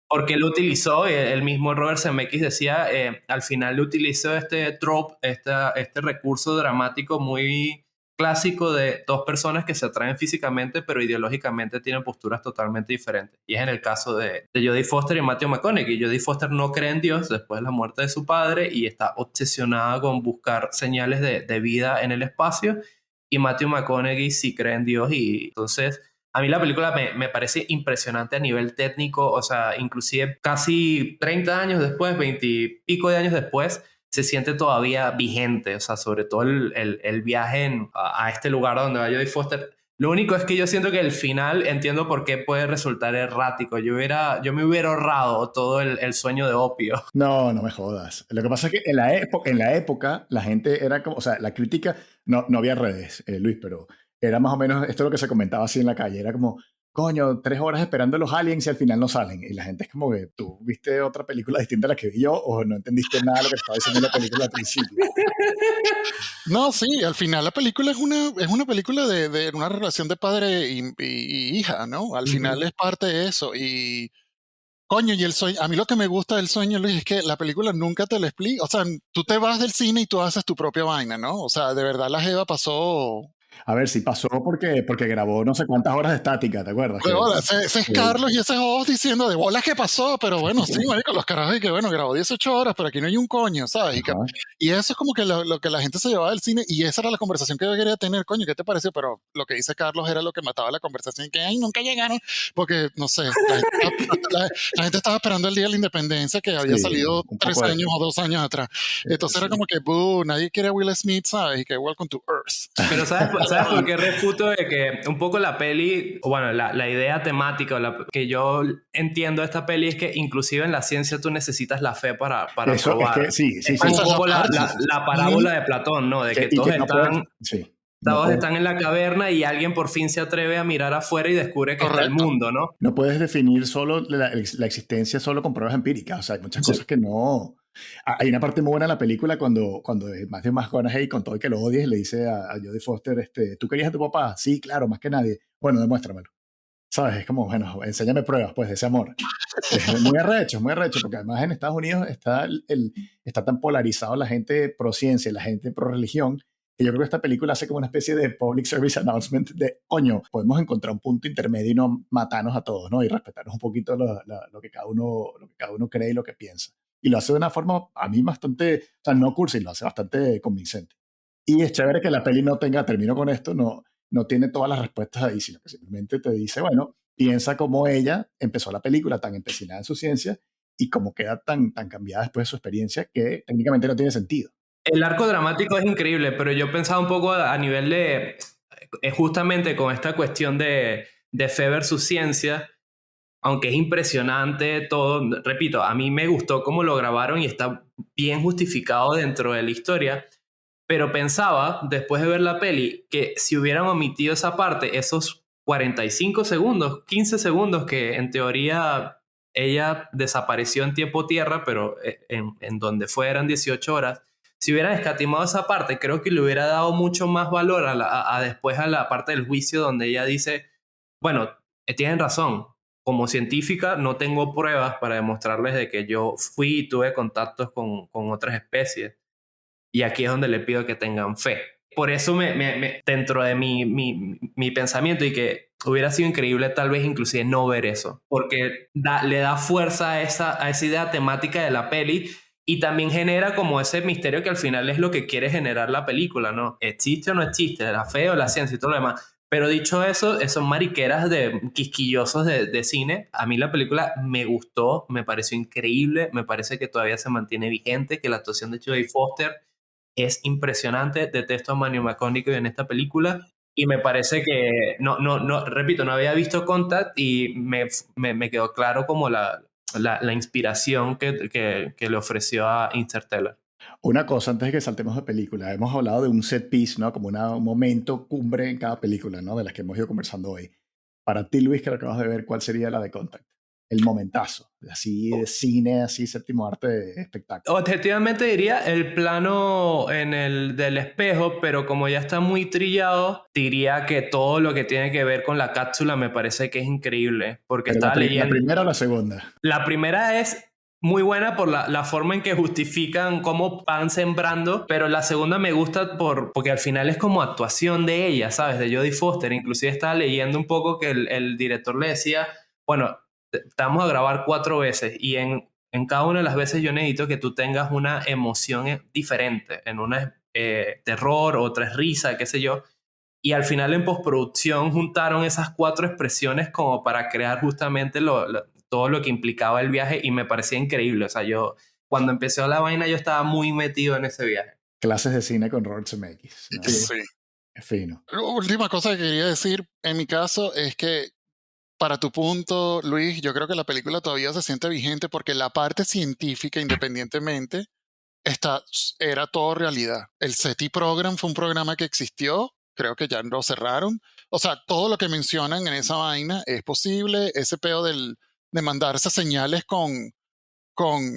porque lo utilizó, el mismo Robert Zemeckis decía, al final le utilizó este trope, este recurso dramático muy clásico de dos personas que se atraen físicamente, pero ideológicamente tienen posturas totalmente diferentes. Y es en el caso de Jodie Foster y Matthew McConaughey. Jodie Foster no cree en Dios después de la muerte de su padre y está obsesionada con buscar señales de vida en el espacio. Y Matthew McConaughey sí cree en Dios y entonces a mí la película me parece impresionante a nivel técnico, o sea, inclusive casi 30 años después, 20 y pico de años después, se siente todavía vigente, o sea, sobre todo el viaje a este lugar donde va Jodie Foster. Lo único es que yo siento que el final, entiendo por qué puede resultar errático. Yo me hubiera ahorrado todo el sueño de opio. No, no me jodas. Lo que pasa es que en la época la gente era como, o sea, la crítica, no había redes, Luis, pero era más o menos, esto es lo que se comentaba así en la calle, era como, coño, 3 horas esperando a los aliens y al final no salen. Y la gente es como que, ¿tú viste otra película distinta a la que vi yo o no entendiste nada de lo que estaba diciendo en la película al principio? No, sí, al final la película es una película de una relación de padre y hija, ¿no? Al final es parte de eso. Y coño, y el sueño, a mí lo que me gusta del sueño, Luis, es que la película nunca te lo explica. O sea, tú te vas del cine y tú haces tu propia vaina, ¿no? O sea, de verdad la Jeva pasó. A ver, si pasó porque grabó no sé cuántas horas de estática, ¿te acuerdas? De bola, ese es Carlos y ese es vos diciendo de bolas que pasó, pero bueno, sí, marico, los carajos y que bueno, grabó 18 horas, pero aquí no hay un coño, ¿sabes? Ajá. Y eso es como que lo que la gente se llevaba del cine y esa era la conversación que yo quería tener, coño, ¿qué te pareció? Pero lo que dice Carlos era lo que mataba la conversación, que ay, nunca llegaron, porque no sé, la gente estaba esperando el día de la independencia que había Sí, salido un 3 poco de... años o 2 años atrás. Entonces era como que, nadie quiere a Will Smith, ¿sabes? Y que Welcome to Earth. Pero ¿sabes por qué refuto de que un poco la peli, o bueno, la idea temática que yo entiendo de esta peli es que inclusive en la ciencia tú necesitas la fe para Eso es probar. que sí, sí, Es sí. como Esa un es la poco parte. la parábola de Platón, ¿no? De que Y todos que no puedes, sí, no todos puedes, están en la caverna y alguien por fin se atreve a mirar afuera y descubre que está el Correcto. mundo, ¿no? no puedes definir solo la existencia solo con pruebas empíricas. O sea, hay muchas Sí. cosas que no... Hay una parte muy buena en la película cuando Matthew McConaughey, con todo y que lo odies, le dice a Jodie Foster, ¿tú querías a tu papá? Sí, claro, más que nadie. Bueno, demuéstramelo. ¿Sabes? Es como, bueno, enséñame pruebas, pues, de ese amor. Es muy arrecho, porque además en Estados Unidos está tan polarizado la gente pro ciencia y la gente pro religión, que yo creo que esta película hace como una especie de public service announcement de, coño, podemos encontrar un punto intermedio y no matarnos a todos, ¿no? Y respetarnos un poquito lo que cada uno cree y lo que piensa. Y lo hace de una forma, a mí, bastante, o sea, no cursi, lo hace bastante convincente. Y es chévere que la peli no tenga, termino con esto, no tiene todas las respuestas ahí, sino que simplemente te dice, bueno, piensa cómo ella empezó la película tan empecinada en su ciencia y cómo queda tan cambiada después de su experiencia que técnicamente no tiene sentido. El arco dramático es increíble, pero yo pensaba un poco a nivel de, justamente con esta cuestión de fe versus ciencia, aunque es impresionante todo, repito, a mí me gustó cómo lo grabaron y está bien justificado dentro de la historia, pero pensaba, después de ver la peli, que si hubieran omitido esa parte, esos 45 segundos, 15 segundos que en teoría ella desapareció en tiempo tierra, pero en donde fueran 18 horas, si hubieran escatimado esa parte, creo que le hubiera dado mucho más valor después a la parte del juicio donde ella dice, bueno, tienen razón, como científica no tengo pruebas para demostrarles de que yo fui y tuve contactos con otras especies. Y aquí es donde le pido que tengan fe. Por eso dentro de mi pensamiento y que hubiera sido increíble tal vez inclusive no ver eso, porque le da fuerza a esa idea temática de la peli y también genera como ese misterio que al final es lo que quiere generar la película, ¿no? ¿Existe o no existe? ¿La fe o la ciencia y todo lo demás? Pero dicho eso, son mariqueras de quisquillosos de cine. A mí la película me gustó, me pareció increíble, me parece que todavía se mantiene vigente, que la actuación de Jodie Foster es impresionante. Detesto a Matthew McConaughey en esta película y me parece que, repito, no había visto Contact y me quedó claro como la inspiración que le ofreció a Interstellar. Una cosa antes de que saltemos de película, hemos hablado de un set piece, ¿no? Como un momento cumbre en cada película, ¿no? De las que hemos ido conversando hoy. Para ti, Luis, que lo acabas de ver, ¿cuál sería la de Contact? El momentazo, así de cine, así séptimo arte de espectáculo. Objetivamente diría el plano del espejo, pero como ya está muy trillado, diría que todo lo que tiene que ver con la cápsula me parece que es increíble, porque Pero estaba la leyendo. primera o la segunda. La primera es muy buena por la forma en que justifican cómo van sembrando, pero la segunda me gusta porque al final es como actuación de ella, ¿sabes? De Jodie Foster. Inclusive estaba leyendo un poco que el director le decía, bueno, vamos a grabar 4 veces y en cada una de las veces yo necesito que tú tengas una emoción diferente, en una terror, otra es risa, qué sé yo. Y al final en postproducción juntaron esas 4 expresiones como para crear justamente todo lo que implicaba el viaje y me parecía increíble. O sea, yo cuando empezó la vaina yo estaba muy metido en ese viaje. Clases de cine con Robert Zemeckis, ¿no? Sí. Es fino. La última cosa que quería decir en mi caso es que, para tu punto, Luis, yo creo que la película todavía se siente vigente porque la parte científica, independientemente, era todo realidad. El SETI Program fue un programa que existió, creo que ya lo cerraron. O sea, todo lo que mencionan en esa vaina es posible. Ese pedo de mandarse señales con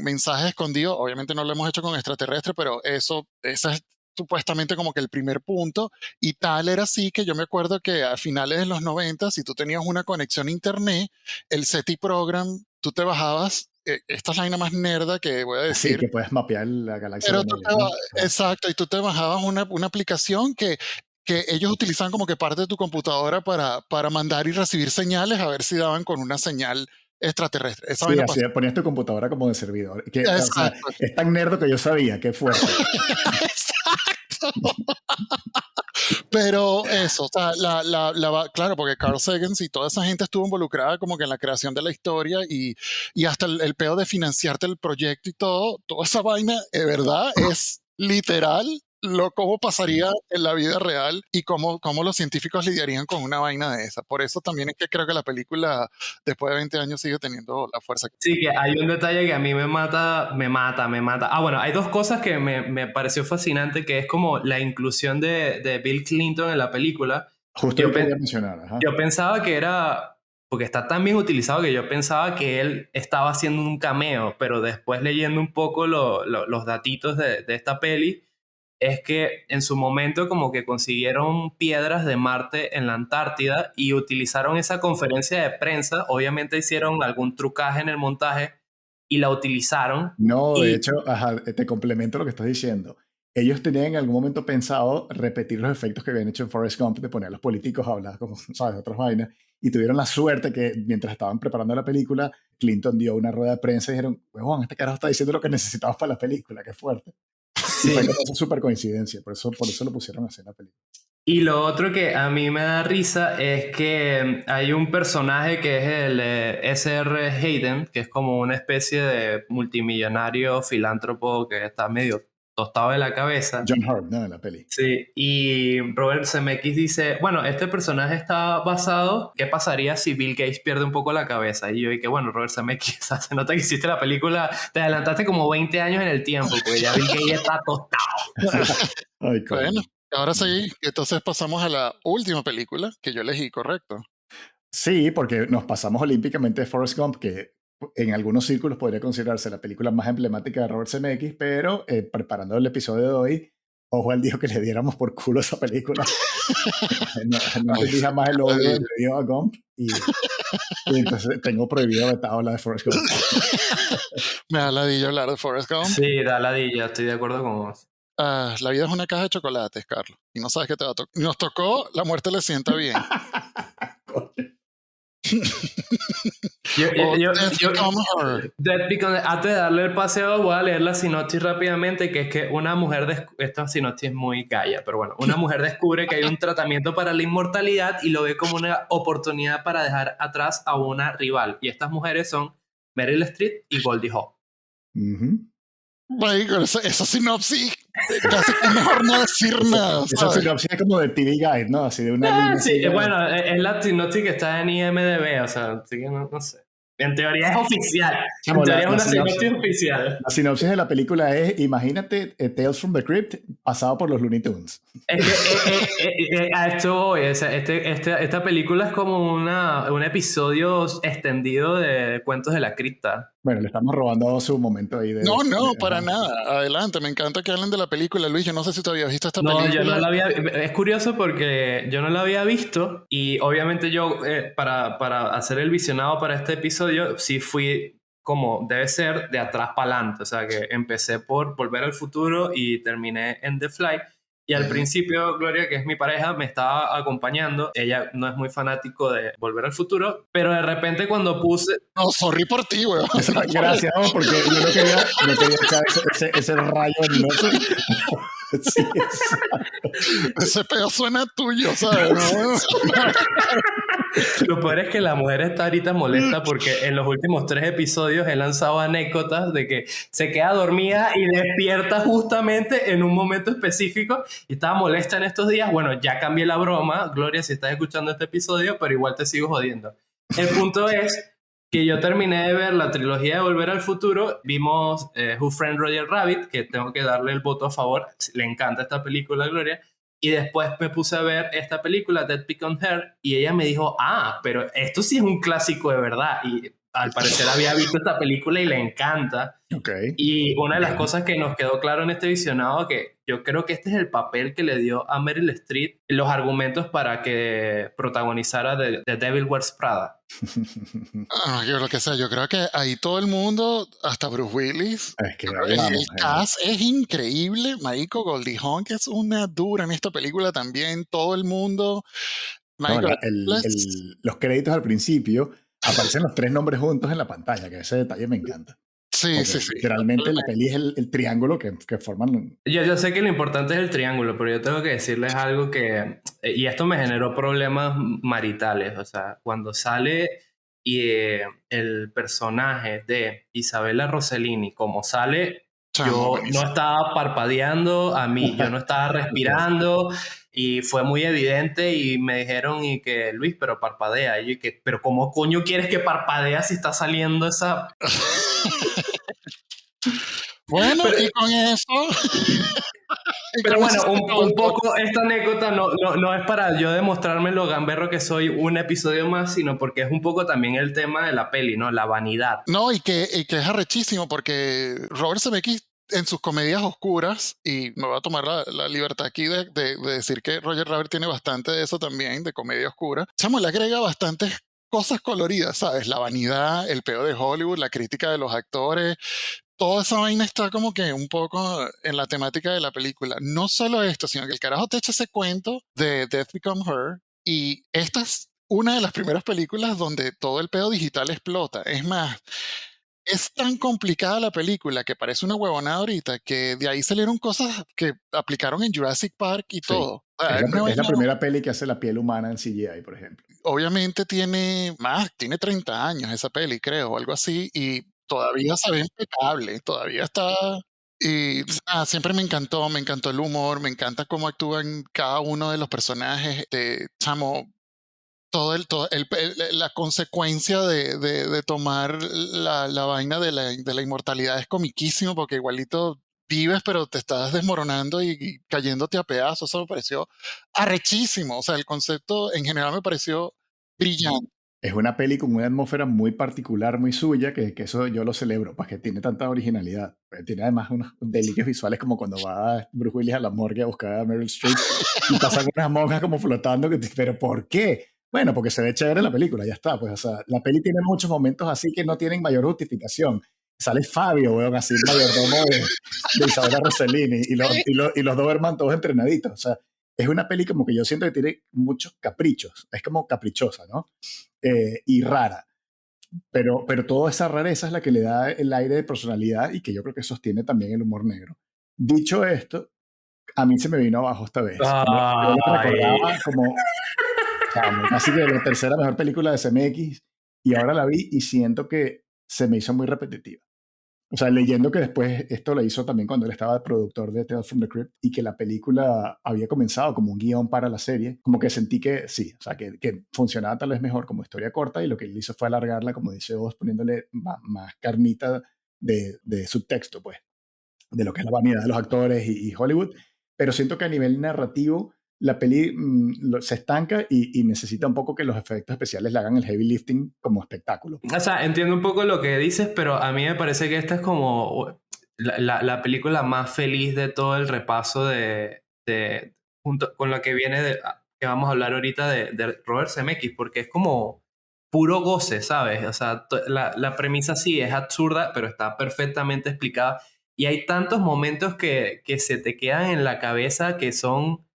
mensajes escondidos, obviamente no lo hemos hecho con extraterrestres, pero ese es supuestamente como que el primer punto, y tal era así que yo me acuerdo que a finales de los 90, si tú tenías una conexión a internet, el SETI Program, tú te bajabas, esta es la vaina más nerda que voy a Sí, decir, que puedes mapear la galaxia pero con ella, ¿no? exacto, y tú te bajabas una aplicación que ellos utilizaban como que parte de tu computadora para mandar y recibir señales a ver si daban con una señal extraterrestre. Esa Sí, vaina así ponías tu computadora como de servidor. Que, o sea, Exacto. es tan nerdo que yo sabía, qué fuerte. Exacto. Pero eso, o sea, claro, porque Carl Sagan y toda esa gente estuvo involucrada como que en la creación de la historia y hasta el pedo de financiarte el proyecto y todo, toda esa vaina, de verdad, es literal cómo pasaría en la vida real y cómo los científicos lidiarían con una vaina de esa. Por eso también es que creo que la película, después de 20 años, sigue teniendo la fuerza que Sí, que hay un detalle que a mí me mata. Ah, bueno, hay dos cosas que me pareció fascinante, que es como la inclusión de Bill Clinton en la película. Justo Yo, lo quería mencionar. Ajá. yo pensaba que era, porque está tan bien utilizado que yo pensaba que él estaba haciendo un cameo, pero después leyendo un poco los datitos de esta peli, es que en su momento como que consiguieron piedras de Marte en la Antártida y utilizaron esa conferencia de prensa, obviamente hicieron algún trucaje en el montaje y la utilizaron. No, de Y hecho, ajá, te complemento lo que estás diciendo. Ellos tenían en algún momento pensado repetir los efectos que habían hecho en Forrest Gump de poner a los políticos a hablar como, ¿sabes?, de otras vainas. Y tuvieron la suerte que mientras estaban preparando la película, Clinton dio una rueda de prensa y dijeron, huevón, este carajo está diciendo lo que necesitamos para la película, qué fuerte. Y sí. fue como esa súper coincidencia, por eso lo pusieron a hacer la película. Y lo otro que a mí me da risa es que hay un personaje que es el S.R. Hayden, que es como una especie de multimillonario filántropo que está medio tostado de la cabeza. John Hurt, ¿no? En la peli. Sí, y Robert Zemeckis dice, bueno, este personaje está basado, ¿qué pasaría si Bill Gates pierde un poco la cabeza? Y yo dije, bueno, Robert Zemeckis, o sea, se nota que hiciste la película, te adelantaste como 20 años en el tiempo, porque ya Bill Gates está tostado. Ay, coño. bueno, ahora sí, entonces pasamos a la última película que yo elegí, ¿correcto? Sí, porque nos pasamos olímpicamente de Forrest Gump, que en algunos círculos podría considerarse la película más emblemática de Robert Zemeckis, pero preparando el episodio de hoy, ojo al Dios que le diéramos por culo a esa película. No entendí jamás el odio que le dio a Gump y entonces tengo prohibido vetado la de Forrest Gump. Me da ladilla hablar de Forrest Gump. Sí, da ladilla, estoy de acuerdo con vos. La vida es una caja de chocolates, Carlos, y no sabes qué te va a tocar. Nos tocó, la muerte le sienta bien. Antes de darle el paseo voy a leer la sinopsis rápidamente, que es que una mujer, esta sinopsis es muy calla, pero bueno, una mujer descubre que hay un tratamiento para la inmortalidad y lo ve como una oportunidad para dejar atrás a una rival, y estas mujeres son Meryl Streep y Goldie Hawn. Esa sinopsis casi que mejor no decir nada. Esa sinopsis es como de TV Guide, ¿no? Así de una línea. Sí, bueno, es la sinopsis que está en IMDb, o sea, así que no sé. En teoría es oficial. En teoría es una sinopsis oficial. La sinopsis de la película es, imagínate Tales from the Crypt pasado por los Looney Tunes. Es que a esto voy. Esta película es como un episodio extendido de Cuentos de la Cripta. Bueno, le estamos robando su momento ahí de... No, para nada. Adelante, me encanta que hablen de la película. Luis, yo no sé si te había visto esta película. No, yo no la había... Es curioso porque yo no la había visto y obviamente yo, para hacer el visionado para este episodio, sí fui como debe ser de atrás para adelante. O sea, que empecé por Volver al Futuro y terminé en The Fly. Y al principio, Gloria, que es mi pareja, me estaba acompañando. Ella no es muy fanático de Volver al Futuro, pero de repente cuando puse... No, sorry por ti, weón. Gracias, porque yo no quería echar ese rayo en el sí, ese pedo suena tuyo, ¿sabes? ¿No? Lo peor es que la mujer está ahorita molesta porque en los últimos 3 episodios he lanzado anécdotas de que se queda dormida y despierta justamente en un momento específico y estaba molesta en estos días. Bueno, ya cambié la broma, Gloria, si estás escuchando este episodio, pero igual te sigo jodiendo. El punto es que yo terminé de ver la trilogía de Volver al Futuro, vimos Who Framed Roger Rabbit, que tengo que darle el voto a favor, le encanta esta película a Gloria, y después me puse a ver esta película, Dead Pick on Her, y ella me dijo, pero esto sí es un clásico de verdad. Y al parecer había visto esta película y le encanta. Ok. Y una de las Bien. cosas que nos quedó claro en este visionado, que yo creo que este es el papel que le dio a Meryl Streep, los argumentos para que protagonizara The Devil Wears Prada. Yo lo que sé, yo creo que ahí todo el mundo, hasta Bruce Willis, Es que el hablamos. cast es increíble. Marico, Goldie Hawn, que es una dura en esta película también. Todo el mundo. No, Marico, les- los créditos al principio aparecen los 3 nombres juntos en la pantalla, que ese detalle me encanta. sí, Porque sí, sí. literalmente la peli es el triángulo que forman. Yo sé que lo importante es el triángulo, pero yo tengo que decirles algo que, y esto me generó problemas maritales, o sea, cuando sale el personaje de Isabella Rossellini, como sale, Chamo, yo no buenísimo. estaba parpadeando a mí, yo no estaba respirando y fue muy evidente y me dijeron y que Luis, pero parpadea, y yo que, pero ¿cómo coño quieres que parpadea si está saliendo esa? Bueno, Pero, y con eso. Y Pero con eso bueno, se acabó el un podcast. poco esta anécdota no es para yo demostrarme lo gamberro que soy un episodio más, sino porque es un poco también el tema de la peli, ¿no? La vanidad. No, y que es arrechísimo porque Robert Zemeckis en sus comedias oscuras, y me voy a tomar la libertad aquí de decir que Roger Rabbit tiene bastante de eso también, de comedia oscura. Chamo, le agrega bastantes cosas coloridas, ¿sabes? La vanidad, el peo de Hollywood, la crítica de los actores, toda esa vaina está como que un poco en la temática de la película. No solo esto, sino que el carajo te echa ese cuento de Death Become Her, y esta es una de las primeras películas donde todo el pedo digital explota. Es más, es tan complicada la película que parece una huevonada ahorita que de ahí salieron cosas que aplicaron en Jurassic Park y Sí. todo. O sea, es una Es la vaina, primera peli que hace la piel humana en CGI, por ejemplo. obviamente tiene 30 años esa peli, creo, o algo así, y todavía se ve impecable, todavía está. Y pues, nada, siempre me encantó el humor, me encanta cómo actúan cada uno de los personajes. Chamo, la consecuencia de tomar la vaina de la inmortalidad es comiquísimo porque igualito vives pero te estás desmoronando y cayéndote a pedazos. Eso me pareció arrechísimo. O sea, el concepto en general me pareció brillante. Es una peli con una atmósfera muy particular, muy suya, que eso yo lo celebro, pues que tiene tanta originalidad. Tiene además unos delirios visuales como cuando va Bruce Willis a la morgue a buscar a Meryl Streep y pasan unas monjas como flotando, pero ¿por qué? Bueno, porque se ve chévere la película, ya está. Pues, o sea, la peli tiene muchos momentos así que no tienen mayor justificación. Sale Fabio, weón, así el mayordomo de Isabella Rossellini y los Doberman todos entrenaditos. O sea, es una peli como que yo siento que tiene muchos caprichos. Es como caprichosa, ¿no? Y rara. Pero toda esa rareza es la que le da el aire de personalidad y que yo creo que sostiene también el humor negro. Dicho esto, a mí se me vino abajo esta vez. Yo la Ay. recordaba como chamo, casi que la tercera mejor película de CMX y ahora la vi y siento que se me hizo muy repetitiva. O sea, leyendo que después esto lo hizo también cuando él estaba de productor de Tales from the Crypt y que la película había comenzado como un guión para la serie, como que sentí que sí, o sea, que funcionaba tal vez mejor como historia corta y lo que él hizo fue alargarla, como dice vos, poniéndole más carnita de subtexto, pues, de lo que es la vanidad de los actores y Hollywood. Pero siento que a nivel narrativo la peli se estanca y necesita un poco que los efectos especiales le hagan el heavy lifting como espectáculo. O sea, entiendo un poco lo que dices, pero a mí me parece que esta es como la película más feliz de todo el repaso junto con la que viene que vamos a hablar ahorita de Robert Zemeckis, porque es como puro goce, ¿sabes? O sea, la premisa sí es absurda, pero está perfectamente explicada. Y hay tantos momentos que se te quedan en la cabeza que son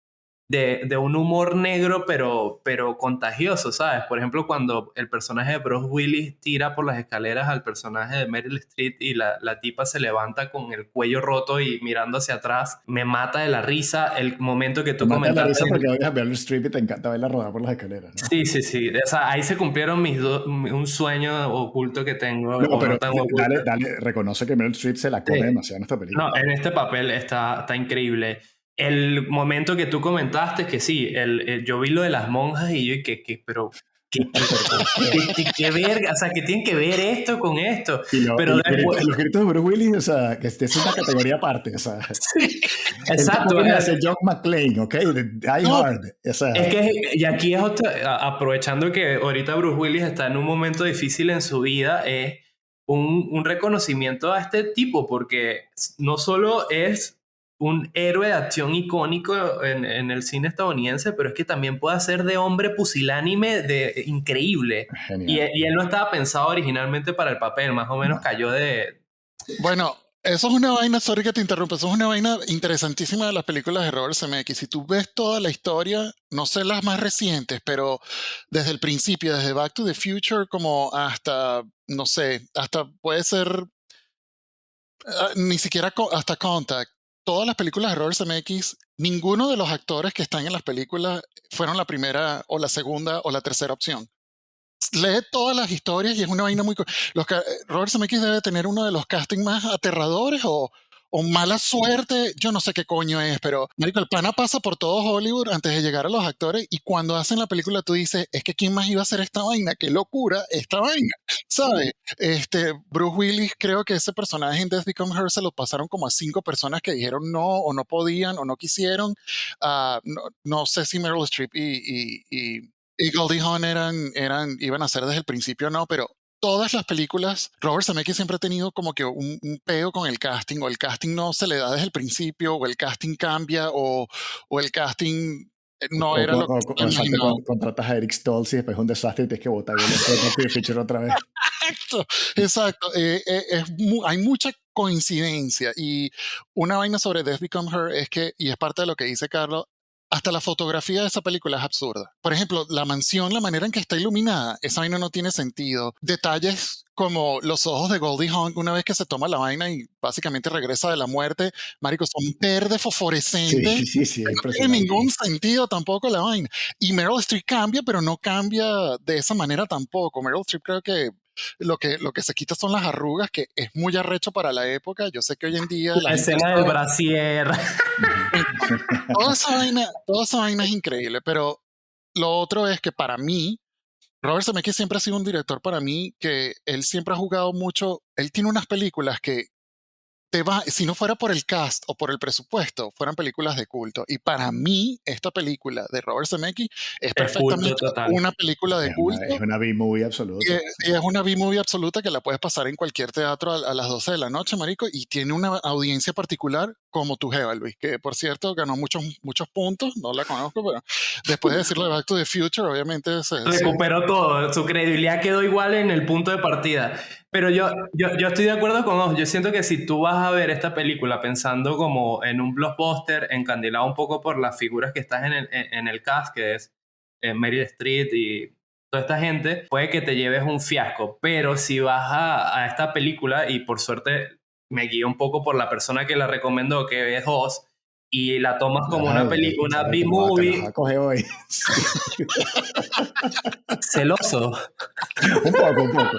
de un humor negro, pero contagioso, ¿sabes? Por ejemplo, cuando el personaje de Bruce Willis tira por las escaleras al personaje de Meryl Streep y la tipa se levanta con el cuello roto y mirando hacia atrás, me mata de la risa el momento que Te tú mata la comentaste. risa porque odias a Meryl Streep y te encanta verla rodar por las escaleras, ¿no? Sí, sí, sí. O sea, ahí se cumplieron un sueño oculto que tengo, No, o pero no tan oculto. dale, reconoce que Meryl Streep se la come Sí. demasiado en esta película. No, en este papel está increíble. El momento que tú comentaste, que sí, yo vi lo de las monjas y yo, pero, ¿qué verga? O sea, ¿qué tienen que ver esto con esto? Y Pero después, los gritos de Bruce Willis, o sea, que es una categoría aparte, o sea. sí, El tipo exacto. viene a ser John McClane, ¿ok? De Die No, Hard. O sea, Es que, y aquí es aprovechando que ahorita Bruce Willis está en un momento difícil en su vida, es un reconocimiento a este tipo, porque no solo es un héroe de acción icónico en el cine estadounidense, pero es que también puede ser de hombre pusilánime increíble. genial. Y él no estaba pensado originalmente para el papel, más o menos cayó de... bueno, eso es una vaina, sorry que te interrumpa, eso es una vaina interesantísima de las películas de Robert Zemeckis. Si tú ves toda la historia, no sé las más recientes, pero desde el principio, desde Back to the Future como hasta, no sé, hasta puede ser ni siquiera hasta Contact. Todas las películas de Robert Zemeckis, ninguno de los actores que están en las películas fueron la primera o la segunda o la tercera opción. Lee todas las historias y es una vaina muy... Robert Zemeckis debe tener uno de los castings más aterradores o mala suerte, yo no sé qué coño es, pero marico, el pana pasa por todo Hollywood antes de llegar a los actores y cuando hacen la película tú dices, es que ¿quién más iba a hacer esta vaina? ¡Qué locura esta vaina! ¿Sabes? Bruce Willis, creo que ese personaje en Death Become Her se lo pasaron como a 5 personas que dijeron no, o no podían, o no quisieron. No sé si Meryl Streep y Goldie Hawn iban a ser desde el principio, no, pero todas las películas, Robert Zemeckis siempre ha tenido como que un peo con el casting, o el casting no se le da desde el principio, o el casting cambia, o el casting no era lo que se Exacto, imaginó. contratas a Eric Stoltz y después es un desastre y tienes que votar el Fisher otra vez. Exacto, exacto. Hay mucha coincidencia y una vaina sobre Death Become Her es que, y es parte de lo que dice Carlos, hasta la fotografía de esa película es absurda. Por ejemplo, la mansión, la manera en que está iluminada, esa vaina no tiene sentido. Detalles como los ojos de Goldie Hawn una vez que se toma la vaina y básicamente regresa de la muerte, marico, son verde fosforescente. Sí, es No tiene impresionante. ningún sentido tampoco la vaina. Y Meryl Streep cambia, pero no cambia de esa manera tampoco. Meryl Streep creo que lo que se quita son las arrugas, que es muy arrecho para la época. Yo sé que hoy en día La escena del brasier. toda esa vaina es increíble, pero lo otro es que para mí, Robert Zemeckis siempre ha sido un director para mí que él siempre ha jugado mucho, él tiene unas películas que si no fuera por el cast o por el presupuesto, fueran películas de culto. Y para mí, esta película de Robert Zemeckis es perfectamente total. una película de culto. Es una B-movie absoluta. Y es una B-movie absoluta que la puedes pasar en cualquier teatro a las 12 de la noche, marico, y tiene una audiencia particular como tu jeva, Luis, que por cierto ganó muchos puntos, no la conozco, pero después de decirlo de Back to the Future, obviamente Recuperó todo, su credibilidad quedó igual en el punto de partida. Pero yo estoy de acuerdo con vos, yo siento que si tú vas a ver esta película pensando como en un blockbuster, encandilado un poco por las figuras que estás en el cast, que es Meryl Streep y toda esta gente, puede que te lleves un fiasco. Pero si vas a esta película, y por suerte me guío un poco por la persona que la recomendó, que es Oz, y la tomas como una película, una B-movie. Celoso. Un poco.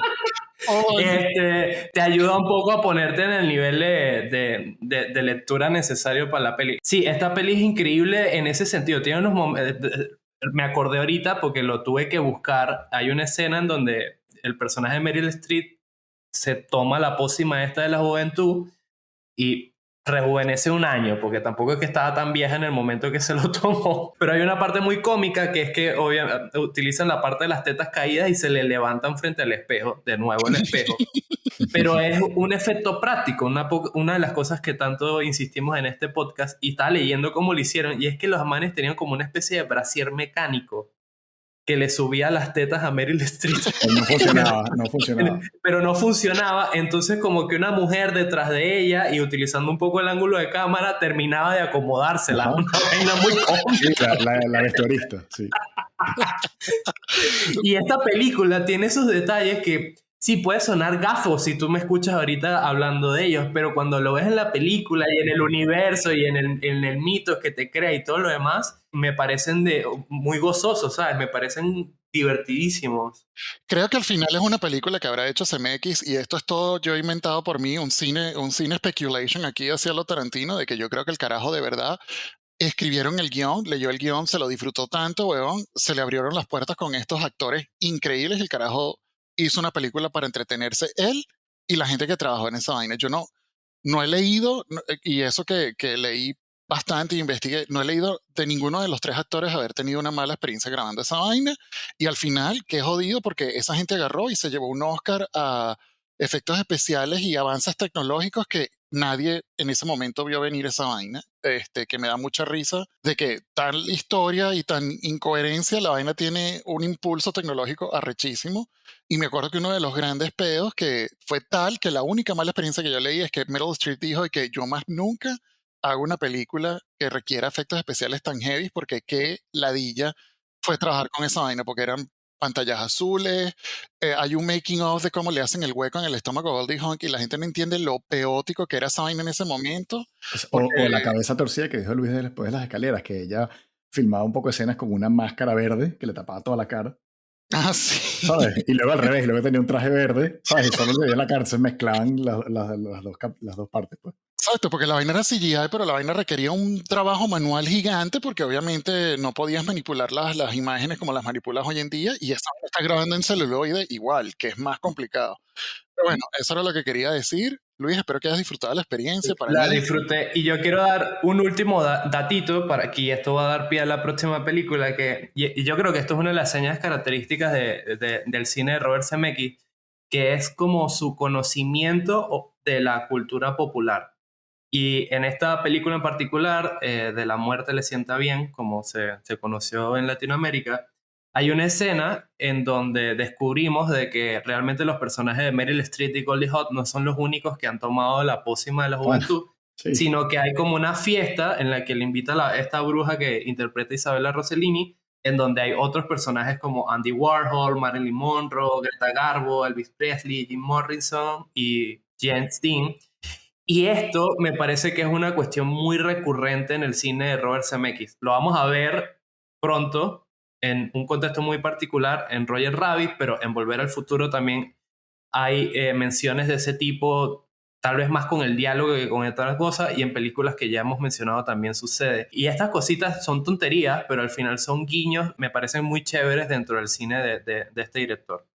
Te ayuda un poco a ponerte en el nivel de lectura necesario para la peli. Sí, esta peli es increíble en ese sentido. Tiene unos momentos... Me acordé ahorita porque lo tuve que buscar. Hay una escena en donde el personaje de Meryl Streep se toma la pócima esta de la juventud y rejuvenece un año, porque tampoco es que estaba tan vieja en el momento que se lo tomó. Pero hay una parte muy cómica que es que obviamente utilizan la parte de las tetas caídas y se le levantan frente al espejo, de nuevo el espejo. Pero es un efecto práctico, una de las cosas que tanto insistimos en este podcast, y estaba leyendo cómo lo hicieron, y es que los manes tenían como una especie de brasier mecánico que le subía las tetas a Meryl Streep. No funcionaba, no funcionaba. Pero no funcionaba, entonces como que una mujer detrás de ella y utilizando un poco el ángulo de cámara terminaba de acomodársela. Ajá. Una vaina muy cómica. Sí, la vestuarista, sí. Y esta película tiene esos detalles que sí puede sonar gafo si tú me escuchas ahorita hablando de ellos, pero cuando lo ves en la película y en el universo y en el mito que te crea y todo lo demás, me parecen muy gozosos, ¿sabes? Me parecen divertidísimos. Creo que al final es una película que habrá hecho CMX y esto es todo yo he inventado por mí, un cine speculation aquí hacia lo Tarantino, de que yo creo que el carajo de verdad escribieron el guión, leyó el guión, se lo disfrutó tanto, weón, se le abrieron las puertas con estos actores increíbles, el carajo hizo una película para entretenerse él y la gente que trabajó en esa vaina. Yo no he leído, y eso que leí bastante y investigué, no he leído de ninguno de los tres actores haber tenido una mala experiencia grabando esa vaina, y al final, qué jodido, porque esa gente agarró y se llevó un Oscar a efectos especiales y avances tecnológicos que nadie en ese momento vio venir esa vaina, que me da mucha risa de que tal historia y tan incoherencia, la vaina tiene un impulso tecnológico arrechísimo. Y me acuerdo que uno de los grandes pedos que fue tal que la única mala experiencia que yo leí es que Meryl Streep dijo de que yo más nunca hago una película que requiera efectos especiales tan heavy porque qué ladilla fue trabajar con esa vaina porque eran pantallas azules, hay un making of de cómo le hacen el hueco en el estómago a Goldie Hawn y la gente no entiende lo peótico que era esa vaina en ese momento. O la cabeza torcida que dijo Luis después de las escaleras, que ella filmaba un poco escenas con una máscara verde que le tapaba toda la cara. Ah, sí. ¿Sabes? Y luego al revés, y luego tenía un traje verde, ¿sabes? Y solo le veía la cara, se mezclaban las dos partes, pues. Exacto, porque la vaina era CGI, pero la vaina requería un trabajo manual gigante porque obviamente no podías manipular las imágenes como las manipulas hoy en día y esa está grabando en celuloide igual, que es más complicado. Pero bueno, eso era lo que quería decir. Luis, espero que hayas disfrutado la experiencia. Para La mí, disfruté y yo quiero dar un último datito para que esto va a dar pie a la próxima película y yo creo que esto es una de las señas características del cine de Robert Zemeckis, que es como su conocimiento de la cultura popular. Y en esta película en particular, de La muerte le sienta bien, como se conoció en Latinoamérica, hay una escena en donde descubrimos de que realmente los personajes de Meryl Streep y Goldie Hawn no son los únicos que han tomado la pócima de la juventud, Sí. sino que hay como una fiesta en la que le invita a esta bruja que interpreta Isabella Rossellini, en donde hay otros personajes como Andy Warhol, Marilyn Monroe, Greta Garbo, Elvis Presley, Jim Morrison y Jens Dean. Y esto me parece que es una cuestión muy recurrente en el cine de Robert Zemeckis. Lo vamos a ver pronto en un contexto muy particular en Roger Rabbit, pero en Volver al Futuro también hay menciones de ese tipo, tal vez más con el diálogo que con otras cosas, y en películas que ya hemos mencionado también sucede. Y estas cositas son tonterías, pero al final son guiños, me parecen muy chéveres dentro del cine de este director.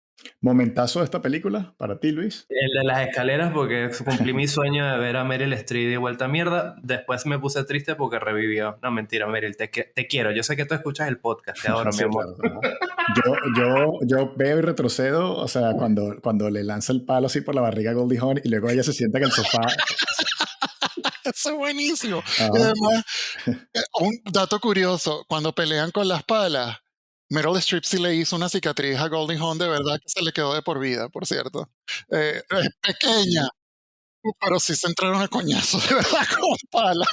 ¿Momentazo de esta película para ti, Luis? El de las escaleras, porque cumplí mi sueño de ver a Meryl Streep de vuelta a mierda. Después me puse triste porque revivió. No, mentira, Meryl, te quiero. Yo sé que tú escuchas el podcast, te adoro, Sí, mi amor. claro. Yo veo y retrocedo, o sea, cuando le lanza el palo así por la barriga a Goldie Hawn y luego ella se sienta en el sofá. eso es buenísimo. Ajá. Y además, un dato curioso, cuando pelean con las palas, Meryl Streep sí le hizo una cicatriz a Goldie Hawn de verdad que se le quedó de por vida, por cierto. Es pequeña, pero sí se entraron a coñazos de verdad con palas.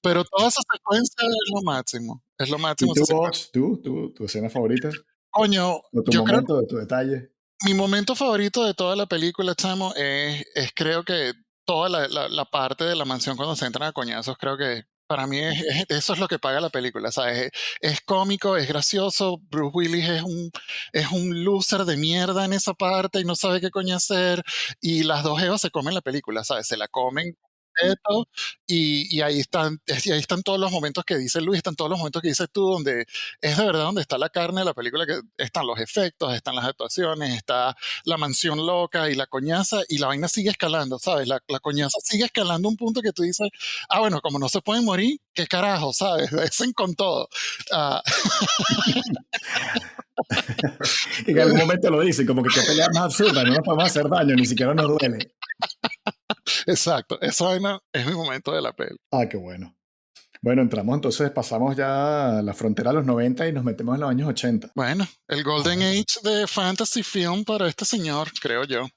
Pero toda esa secuencia es lo máximo. Es lo máximo. ¿Y esa tu escena favorita? Coño, ¿O tu yo creo momento, de tu detalle? mi momento favorito de toda la película, chamo, es creo que toda la parte de la mansión cuando se entran a coñazos, creo que para mí eso es lo que paga la película, ¿sabes? Es cómico, es gracioso, Bruce Willis es un loser de mierda en esa parte y no sabe qué coño hacer, y las dos evas se comen la película, ¿sabes? Se la comen completo, y ahí están todos los momentos que dice Luis, están todos los momentos que dices tú, donde es de verdad donde está la carne de la película, que están los efectos, están las actuaciones, está la mansión loca y la coñaza, y la vaina sigue escalando, ¿sabes? La coñaza sigue escalando un punto que tú dices, bueno, como no se pueden morir, ¿qué carajo, sabes? Dicen con todo. Ah, Y en algún momento lo dicen, como que qué pelea más absurda, no nos podemos hacer daño, ni siquiera nos duele. exacto, esa vaina es mi momento de la peli. Qué bueno. Bueno, entramos entonces, pasamos ya la frontera a los 90 y nos metemos en los años 80. Bueno, el Golden Age de Fantasy Film para este señor, creo yo.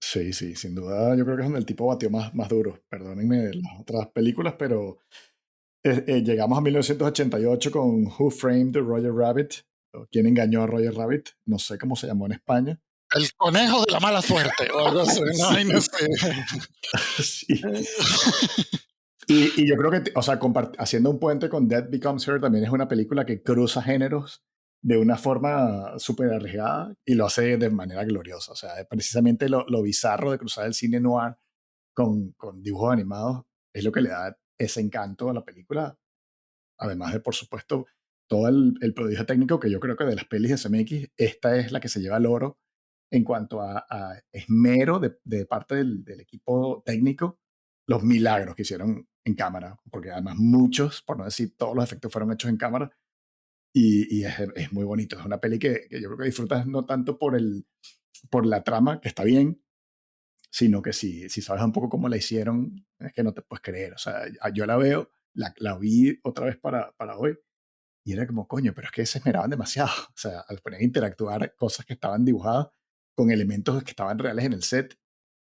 Sí, sí, sin duda yo creo que es donde el tipo batió más duro. Perdónenme de las otras películas, pero llegamos a 1988 con Who Framed Roger Rabbit, o ¿Quién engañó a Roger Rabbit? No sé cómo se llamó en España. El conejo de la mala suerte, o algo así, no, Sí, no sé. sí. Y yo creo que, o sea, haciendo un puente con Death Becomes Her, también es una película que cruza géneros de una forma súper arriesgada y lo hace de manera gloriosa. O sea, precisamente lo bizarro de cruzar el cine noir con dibujos animados es lo que le da ese encanto a la película. Además de, por supuesto, todo el prodigio técnico que yo creo que de las pelis de CMX, esta es la que se lleva el oro en cuanto a esmero de parte del equipo técnico, los milagros que hicieron en cámara, porque además muchos, por no decir todos los efectos fueron hechos en cámara, y es muy bonito. Es una peli que yo creo que disfrutas no tanto por la trama, que está bien, sino que si sabes un poco cómo la hicieron, es que no te puedes creer. O sea, yo la veo, la vi otra vez para hoy, y era como, coño, pero es que se esmeraban demasiado. O sea, al poner a interactuar cosas que estaban dibujadas con elementos que estaban reales en el set,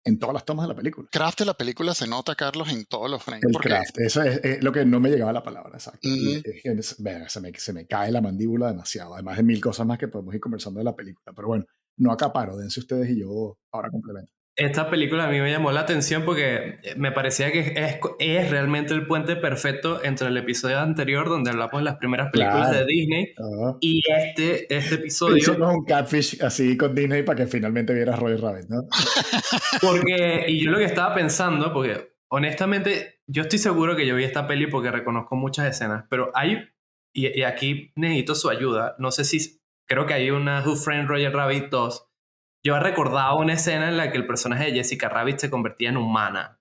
en todas las tomas de la película. Craft de la película se nota, Carlos, en todos los frames. El Porque craft, eso es lo que no me llegaba a la palabra, exacto. Y mm, es que verga, se me cae la mandíbula demasiado, además de mil cosas más que podemos ir conversando de la película. Pero bueno, no acaparo, dense ustedes y yo ahora complemento. Esta película a mí me llamó la atención porque me parecía que es realmente el puente perfecto entre el episodio anterior, donde hablamos de las primeras películas de Claro. Disney, Ajá. y este episodio, Hicimos un catfish así con Disney para que finalmente vieras Roger Rabbit, ¿no? y yo lo que estaba pensando, porque honestamente yo estoy seguro que yo vi esta peli porque reconozco muchas escenas, pero y aquí necesito su ayuda, no sé si, creo que hay una Who Framed Roger Rabbit 2. Yo recordaba una escena en la que el personaje de Jessica Rabbit se convertía en humana.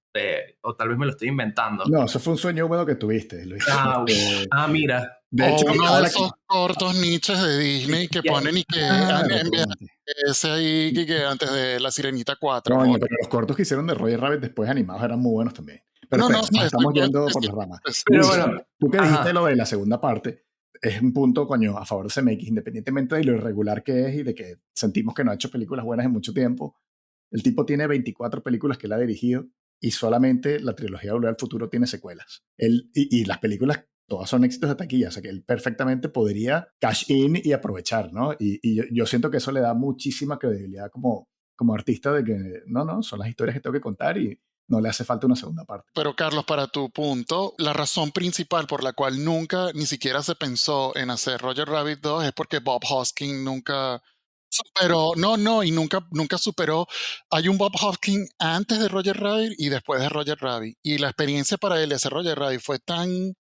O tal vez me lo estoy inventando. No, eso fue un sueño húmedo que tuviste, Luis. Ah, mira. De o hecho, uno de ahora que... esos cortos niches de Disney que ponen y que Claro, en totalmente. ese ahí que antes de La Sirenita 4. Coño, pero los cortos que hicieron de Roger Rabbit después animados eran muy buenos también. Pero No, no, espera, sí, nos estamos exacto. yendo por las ramas. Pero Luis, bueno, tú que dijiste ajá. lo de la segunda parte, es un punto, coño, a favor de CMX, independientemente de lo irregular que es y de que sentimos que no ha hecho películas buenas en mucho tiempo. El tipo tiene 24 películas que él ha dirigido y solamente la trilogía Volver al Futuro tiene secuelas. Y las películas todas son éxitos de taquilla, o sea que él perfectamente podría cash in y aprovechar, ¿no? Y yo siento que eso le da muchísima credibilidad como artista de que no, son las historias que tengo que contar y no le hace falta una segunda parte. Pero Carlos, para tu punto, la razón principal por la cual nunca ni siquiera se pensó en hacer Roger Rabbit 2 es porque Bob Hoskins nunca superó, no, y nunca superó. Hay un Bob Hoskins antes de Roger Rabbit y después de Roger Rabbit. Y la experiencia para él de hacer Roger Rabbit fue tan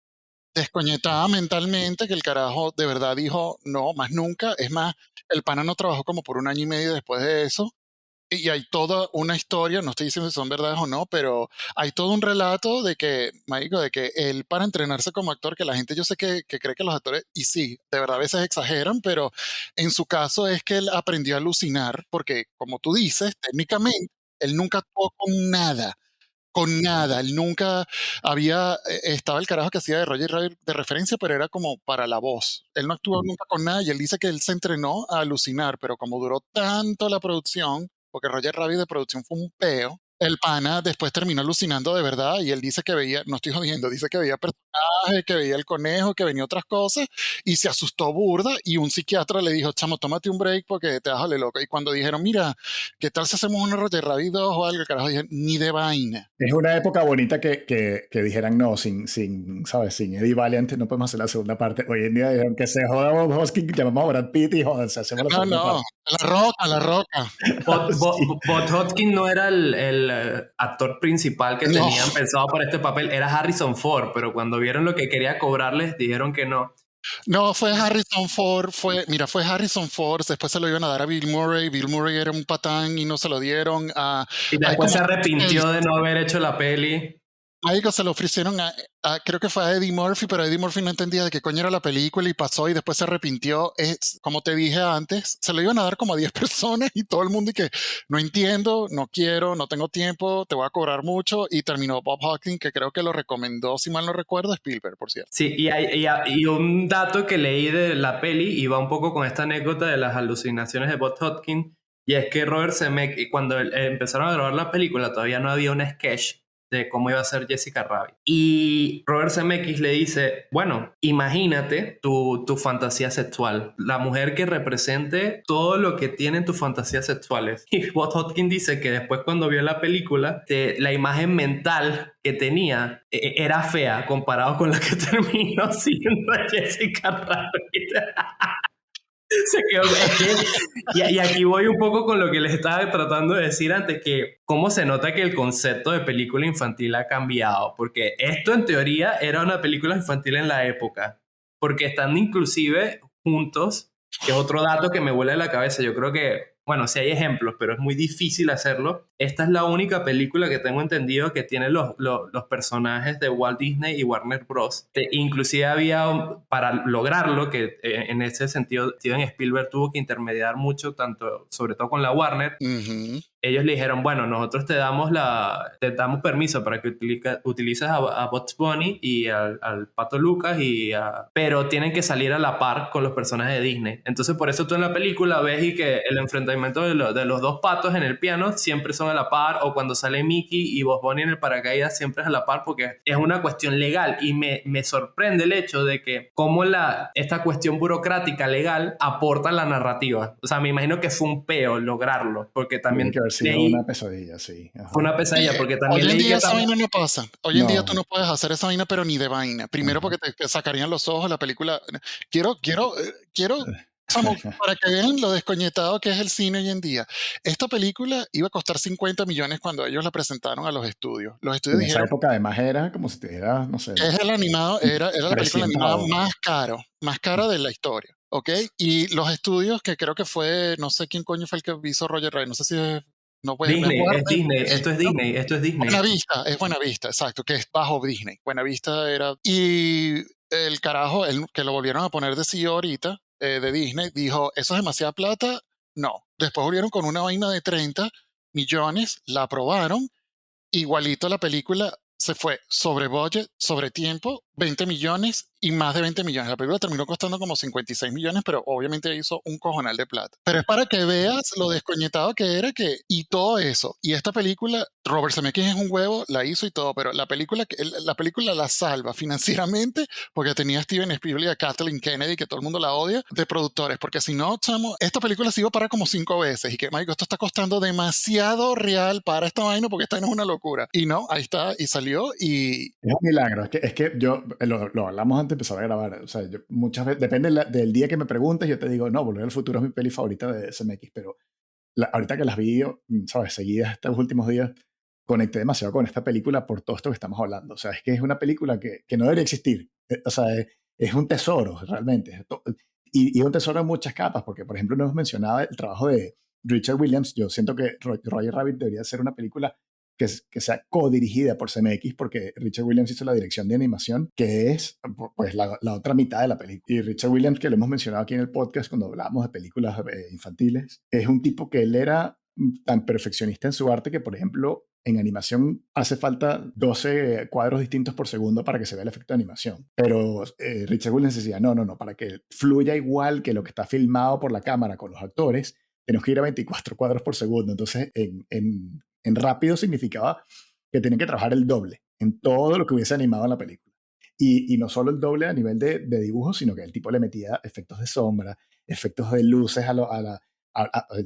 desconectada mentalmente que el carajo de verdad dijo, no, más nunca. Es más, el pana no trabajó como por un año y medio después de eso. Y hay toda una historia, no estoy diciendo si son verdades o no, pero hay todo un relato de que, marico, de que él para entrenarse como actor, que la gente yo sé que cree que los actores, y sí, de verdad a veces exageran, pero en su caso es que él aprendió a alucinar, porque como tú dices, técnicamente, él nunca actuó con nada, él nunca estaba el carajo que hacía de Roger Rabbit de referencia, pero era como para la voz. Él no actuó nunca con nada y él dice que él se entrenó a alucinar, pero como duró tanto la producción, porque Roger Rabbit de producción fue un peo, el pana después terminó alucinando de verdad y él dice que veía, no estoy jodiendo, dice que veía personajes, que veía el conejo, que venía otras cosas y se asustó burda y un psiquiatra le dijo, chamo, tómate un break porque te vas a volver loco. Y cuando dijeron, mira, ¿qué tal si hacemos una Roger Rabbit 2 o algo? El carajo dije, ni de vaina. Es una época bonita que dijeran no, ¿sabes? Sin Eddie Valiant no podemos hacer la segunda parte. Hoy en día dijeron que se joda Bob Hoskins, llamamos a Brad Pitt y jodanse, hacemos la No, segunda no, parte. la roca. Sí. Bob Hoskins no era el actor principal que No, tenían pensado para este papel, era Harrison Ford, pero cuando vieron lo que quería cobrarles, dijeron que no. no, fue Harrison Ford, fue Harrison Ford, después se lo iban a dar a Bill Murray era un patán y no se lo dieron. Y Hay después como se arrepintió de no haber hecho la peli. Marico, se lo ofrecieron creo que fue a Eddie Murphy, pero Eddie Murphy no entendía de qué coño era la película y pasó y después se arrepintió. Como te dije antes, se lo iban a dar como a 10 personas y todo el mundo y que no entiendo, no quiero, no tengo tiempo, te voy a cobrar mucho. Y terminó Bob Hawking, que creo que lo recomendó, si mal no recuerdo, Spielberg, por cierto. Sí, y un dato que leí de la peli y va un poco con esta anécdota de las alucinaciones de Bob Hoskins, y es que Robert Zemeckis, cuando empezaron a grabar la película, todavía no había un sketch de cómo iba a ser Jessica Rabbit. Y Robert Zemeckis le dice, bueno, imagínate tu fantasía sexual, la mujer que represente todo lo que tienen tus fantasías sexuales. Y Bob Hoskins dice que después cuando vio la película, la imagen mental que tenía era fea comparado con la que terminó siendo Jessica Rabbit. Se quedó, y aquí voy un poco con lo que les estaba tratando de decir antes, que cómo se nota que el concepto de película infantil ha cambiado, porque esto en teoría era una película infantil en la época, porque están inclusive juntos, que es otro dato que me vuela de la cabeza. Yo creo que, bueno, sí hay ejemplos, pero es muy difícil hacerlo. Esta es la única película que tengo entendido que tiene los personajes de Walt Disney y Warner Bros. Inclusive había, para lograrlo, que en ese sentido Steven Spielberg tuvo que intermediar mucho, sobre todo con la Warner. Ellos le dijeron, bueno, nosotros te damos permiso para que utilices a Bugs Bunny y al Pato Lucas, pero tienen que salir a la par con los personajes de Disney. Entonces por eso tú en la película ves y que el enfrentamiento de los dos patos en el piano siempre son a la par, o cuando sale Mickey y Bugs Bunny en el paracaídas siempre es a la par, porque es una cuestión legal. Y me sorprende el hecho de que cómo esta cuestión burocrática legal aporta a la narrativa. O sea, me imagino que fue un peo lograrlo, porque también sido una pesadilla, sí. Ajá. Fue una pesadilla, porque también hoy en día esa vaina no pasa. Hoy en día tú No. no puedes hacer esa vaina, pero ni de vaina. Primero porque te sacarían los ojos la película. Quiero, chamo, para que vean lo descoñetado que es el cine hoy en día. Esta película iba a costar 50 millones cuando ellos la presentaron a los estudios. Los estudios En esa dijeron, época además era como si te diera, no sé, es el animado, era la película animada más cara de la historia. ¿Ok? Y los estudios, que creo que fue, no sé quién coño fue el que hizo Roger Rabbit, no sé si es, no puede, Disney, Warner, es Disney, esto es Disney, esto es Disney. Buenavista, es Buenavista, exacto, que es bajo Disney. Buenavista era. Y el carajo, que lo volvieron a poner de CEO ahorita, de Disney, dijo: eso es demasiada plata. No. Después volvieron con una vaina de 30 millones, la aprobaron. Igualito la película se fue sobre budget, sobre tiempo, 20 millones y más de 20 millones. La película terminó costando como 56 millones, pero obviamente hizo un cojonal de plata. Pero es para que veas lo descoñetado que era, y todo eso. Y esta película, Robert Zemeckis es un huevo, la hizo y todo, pero la película la salva financieramente porque tenía a Steven Spielberg y a Kathleen Kennedy, que todo el mundo la odia, de productores. Porque si no, chamo, esta película se iba a parar como 5 veces. Y que, Michael, esto está costando demasiado real para esta vaina, porque esta vaina es una locura. Y no, ahí está, y salió y... Es un milagro. Es que yo, lo hablamos antes de empezar a grabar. O sea, yo muchas veces, depende del día que me preguntes, yo te digo, no, Volver al Futuro es mi peli favorita de SMX, pero ahorita que las vi, ¿sabes? Seguidas estos últimos días, conecté demasiado con esta película por todo esto que estamos hablando. O sea, es que es una película que no debería existir. O sea, es un tesoro, realmente. Y un tesoro en muchas capas, porque, por ejemplo, no hemos mencionado el trabajo de Richard Williams. Yo siento que Roger Rabbit debería ser una película que sea codirigida por CMX, porque Richard Williams hizo la dirección de animación, que es pues la otra mitad de la película. Y Richard Williams, que lo hemos mencionado aquí en el podcast cuando hablamos de películas infantiles, es un tipo que él era tan perfeccionista en su arte que, por ejemplo, en animación hace falta 12 cuadros distintos por segundo para que se vea el efecto de animación. Pero Richard Williams decía, no, para que fluya igual que lo que está filmado por la cámara con los actores, tenemos que ir a 24 cuadros por segundo. Entonces, en rápido significaba que tenían que trabajar el doble en todo lo que hubiese animado en la película. Y no solo el doble a nivel de dibujo, sino que el tipo le metía efectos de sombra, efectos de luces al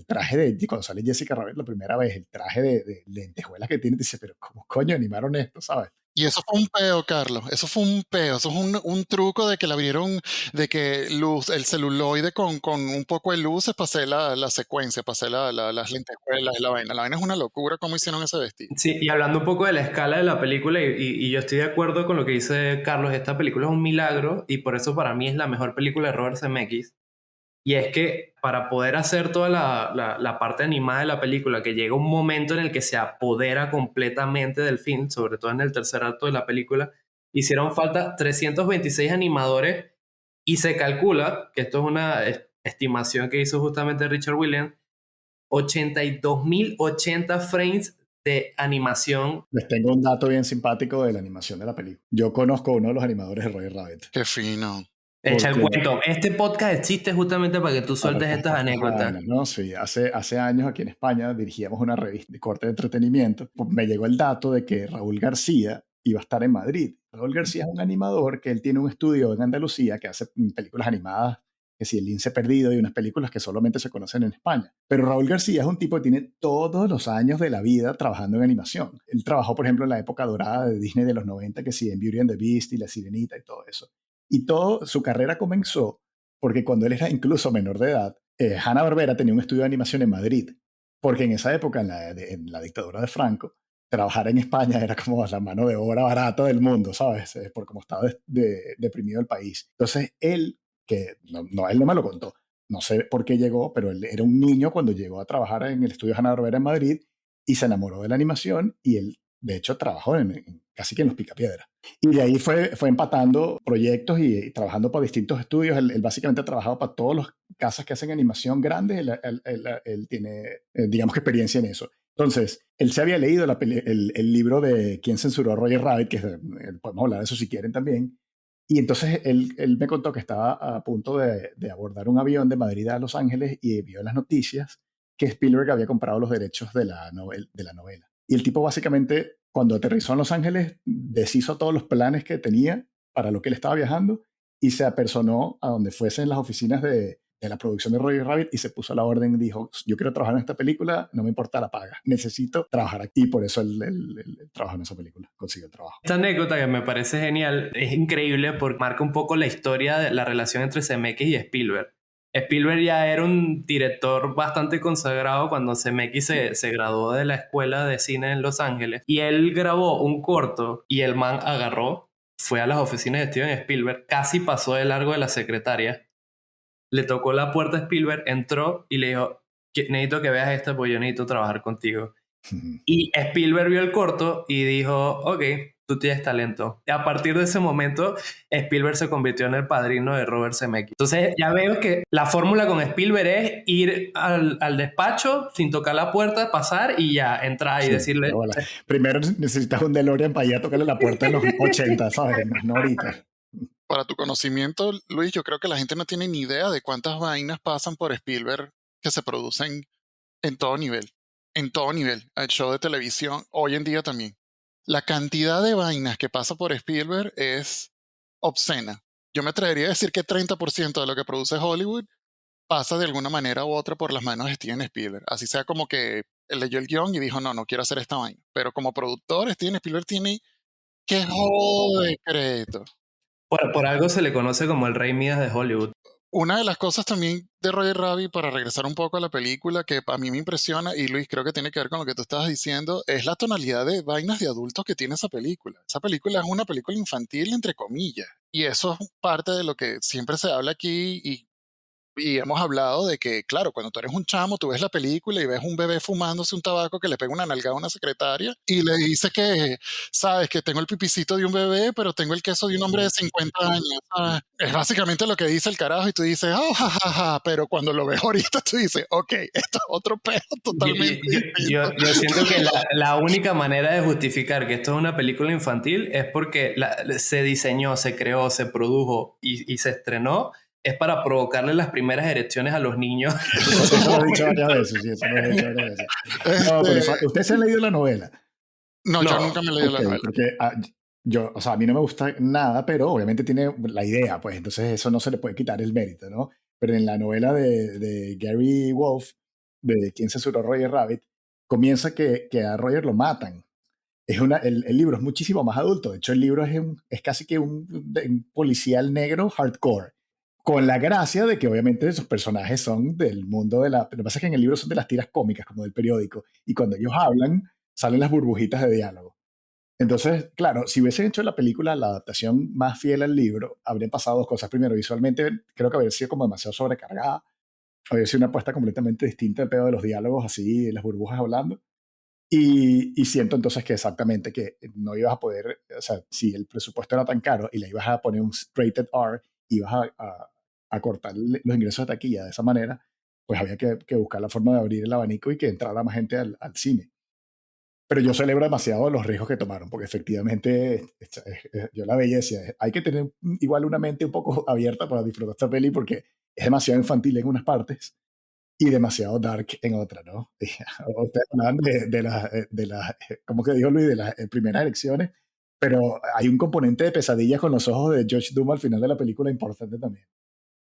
traje de cuando sale Jessica Rabbit la primera vez, el traje de lentejuelas que tiene, dice, pero ¿cómo coño animaron esto, sabes? Y eso fue un peo, Carlos. Eso fue un peo. Eso es un truco de que le abrieron, de que el celuloide con un poco de luces, pasé la secuencia, pasé las lentejuelas y la vaina. La vaina es una locura cómo hicieron ese vestido. Sí, y hablando un poco de la escala de la película, y yo estoy de acuerdo con lo que dice Carlos, esta película es un milagro, y por eso para mí es la mejor película de Robert Zemeckis, Y es que para poder hacer toda la parte animada de la película, que llega un momento en el que se apodera completamente del film, sobre todo en el tercer acto de la película, hicieron falta 326 animadores y se calcula, que esto es una estimación que hizo justamente Richard Williams, 82.080 frames de animación. Les tengo un dato bien simpático de la animación de la película. Yo conozco a uno de los animadores de Roger Rabbit. Qué fino. Echa el Porque- cuento. Este podcast existe justamente para que tú sueltes estas anécdotas. vainas, ¿no? Sí, hace años aquí en España dirigíamos una revista de corte de entretenimiento. Pues me llegó el dato de que Raúl García iba a estar en Madrid. Raúl García es un animador que él tiene un estudio en Andalucía que hace películas animadas, que si El Lince Perdido y unas películas que solamente se conocen en España. Pero Raúl García es un tipo que tiene todos los años de la vida trabajando en animación. Él trabajó, por ejemplo, en la época dorada de Disney de los 90, que sí, en Beauty and the Beast y La Sirenita y todo eso. Y toda su carrera comenzó porque cuando él era incluso menor de edad, Hanna-Barbera tenía un estudio de animación en Madrid, porque en esa época, en la dictadura de Franco, trabajar en España era como la mano de obra barata del mundo, ¿sabes? Por cómo estaba deprimido el país. Entonces él, que él no me lo contó, no sé por qué llegó, pero él era un niño cuando llegó a trabajar en el estudio Hanna-Barbera en Madrid y se enamoró de la animación y él, de hecho, trabajó casi que en los Picapiedras. Y de ahí fue empatando proyectos y trabajando para distintos estudios. Él básicamente ha trabajado para todas las casas que hacen animación grandes. Él tiene, digamos que experiencia en eso. Entonces, él se había leído el libro de ¿Quién censuró a Roger Rabbit? Que podemos hablar de eso si quieren también. Y entonces él me contó que estaba a punto de abordar un avión de Madrid a Los Ángeles y vio en las noticias que Spielberg había comprado los derechos de la novela. Y el tipo básicamente, cuando aterrizó en Los Ángeles, deshizo todos los planes que tenía para lo que él estaba viajando y se apersonó a donde fuesen las oficinas de la producción de Roger Rabbit y se puso a la orden y dijo, yo quiero trabajar en esta película, no me importa la paga, necesito trabajar aquí. Y por eso él trabajó en esa película, consiguió el trabajo. Esta anécdota que me parece genial es increíble porque marca un poco la historia de la relación entre Zemeckis y Spielberg. Spielberg ya era un director bastante consagrado cuando Zemeckis se graduó de la escuela de cine en Los Ángeles y él grabó un corto y el man agarró, fue a las oficinas de Steven Spielberg, casi pasó de largo de la secretaria, le tocó la puerta a Spielberg, entró y le dijo, necesito que veas esto porque yo necesito trabajar contigo. Y Spielberg vio el corto y dijo, ok, tú tienes talento. Y a partir de ese momento, Spielberg se convirtió en el padrino de Robert Zemeckis. Entonces ya veo que la fórmula con Spielberg es ir al despacho sin tocar la puerta, pasar y ya entrar y decirle... Bueno, primero necesitas un DeLorean para ir a tocarle la puerta en los 80, ¿sabes? No ahorita. Para tu conocimiento, Luis, yo creo que la gente no tiene ni idea de cuántas vainas pasan por Spielberg que se producen en todo nivel. En todo nivel. El show de televisión, hoy en día también. La cantidad de vainas que pasa por Spielberg es obscena. Yo me atrevería a decir que 30% de lo que produce Hollywood pasa de alguna manera u otra por las manos de Steven Spielberg. Así sea como que él leyó el guión y dijo, no quiero hacer esta vaina. Pero como productor, Steven Spielberg tiene que joder crédito. Por algo se le conoce como el rey Midas de Hollywood. Una de las cosas también de Roger Rabbit, para regresar un poco a la película, que a mí me impresiona, y Luis creo que tiene que ver con lo que tú estabas diciendo, es la tonalidad de vainas de adultos que tiene esa película. Esa película es una película infantil, entre comillas. Y eso es parte de lo que siempre se habla aquí y hemos hablado de que, claro, cuando tú eres un chamo, tú ves la película y ves un bebé fumándose un tabaco que le pega una nalgada a una secretaria y le dice que, sabes, que tengo el pipicito de un bebé, pero tengo el queso de un hombre de 50 años. ¿Sabes? Es básicamente lo que dice el carajo y tú dices, oh, jajaja, pero cuando lo ves ahorita tú dices, ok, esto es otro pedo totalmente distinto. Yo siento que la única manera de justificar que esto es una película infantil es porque se diseñó, se creó, se produjo y se estrenó es para provocarle las primeras erecciones a los niños. Eso lo he dicho varias veces, sí, eso lo he dicho varias veces. No, pero ¿usted se ha leído la novela? No, yo nunca me leí la novela. Porque o sea, a mí no me gusta nada, pero obviamente tiene la idea, pues entonces eso no se le puede quitar el mérito, ¿no? Pero en la novela de Gary Wolf, de Quién censuró a Roger Rabbit, comienza que a Roger lo matan. El libro es muchísimo más adulto. De hecho, el libro es casi que un policial negro hardcore. Con la gracia de que obviamente esos personajes son del mundo de la... Lo que pasa es que en el libro son de las tiras cómicas, como del periódico, y cuando ellos hablan, salen las burbujitas de diálogo. Entonces, claro, si hubiesen hecho la película, la adaptación más fiel al libro, habrían pasado dos cosas. Primero, visualmente, creo que habría sido como demasiado sobrecargada, Había sido una apuesta completamente distinta al pedo de los diálogos, así, las burbujas hablando. Y siento entonces que exactamente que no ibas a poder, o sea, si el presupuesto era tan caro y le ibas a poner un rated R, ibas a cortar los ingresos de taquilla de esa manera, pues había que buscar la forma de abrir el abanico y que entrara más gente al cine. Pero yo celebro demasiado los riesgos que tomaron, porque efectivamente yo la veía y decía, hay que tener igual una mente un poco abierta para disfrutar esta peli porque es demasiado infantil en unas partes y demasiado dark en otras, ¿no? Ustedes hablaban como que dijo Luis, de las primeras elecciones, pero hay un componente de pesadillas con los ojos de George Doom al final de la película importante también.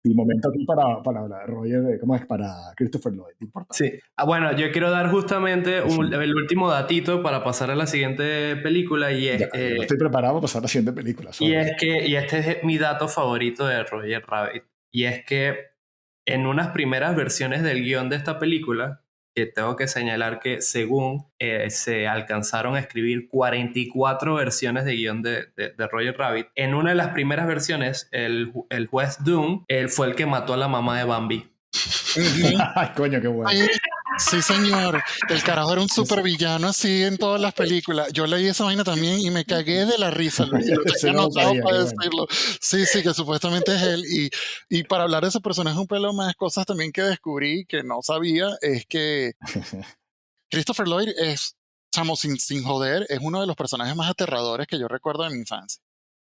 Y momento aquí para hablar, Roger, ¿cómo es? Para Christopher Lloyd, importante. Sí. Bueno, yo quiero dar justamente Sí. el último datito para pasar a la siguiente película y es, Yo no estoy preparado para pasar a la siguiente película. y es que, y este es mi dato favorito de Roger Rabbit, y es que en unas primeras versiones del guión de esta película, que tengo que señalar que según se alcanzaron a escribir 44 versiones de guión de Roger Rabbit, en una de las primeras versiones, el juez Doom, él fue el que mató a la mamá de Bambi. Ay, coño, qué bueno. Ay, sí, señor. El carajo era un supervillano así en todas las películas. Yo leí esa vaina también y me cagué de la risa, Luis, y lo Ese tenía no lo anotado sabía, para qué bueno. decirlo. Sí, sí, que supuestamente es él. Y para hablar de ese personaje un pelo más, cosas también que descubrí que no sabía, es que Christopher Lloyd es, chamo, sin joder, es uno de los personajes más aterradores que yo recuerdo de mi infancia.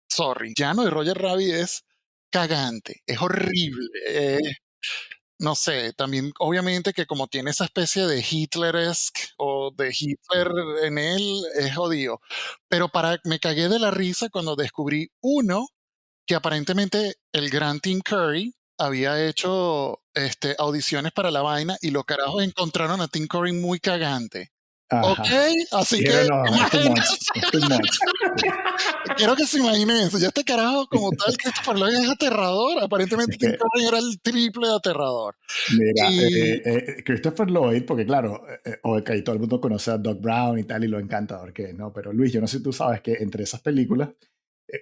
Sorry. Llano de Roger Rabbit es cagante, es horrible. No sé, también obviamente que como tiene esa especie de Hitleresque o de Hitler en él, es jodido. Pero me cagué de la risa cuando descubrí uno que aparentemente el gran Tim Curry había hecho audiciones para la vaina y los carajos encontraron a Tim Curry muy cagante. Ok, Ajá. así Pero que no, es too much, es too much. quiero que se imaginen eso. Ya este carajo como tal, Christopher Lloyd es aterrador. Aparentemente Es Tim que, Curry era el triple de aterrador. mira, Y Christopher Lloyd, porque claro, ok, todo el mundo conoce a Doc Brown y tal, y lo encantador que es, ¿no? Pero Luis, yo no sé si tú sabes que entre esas películas,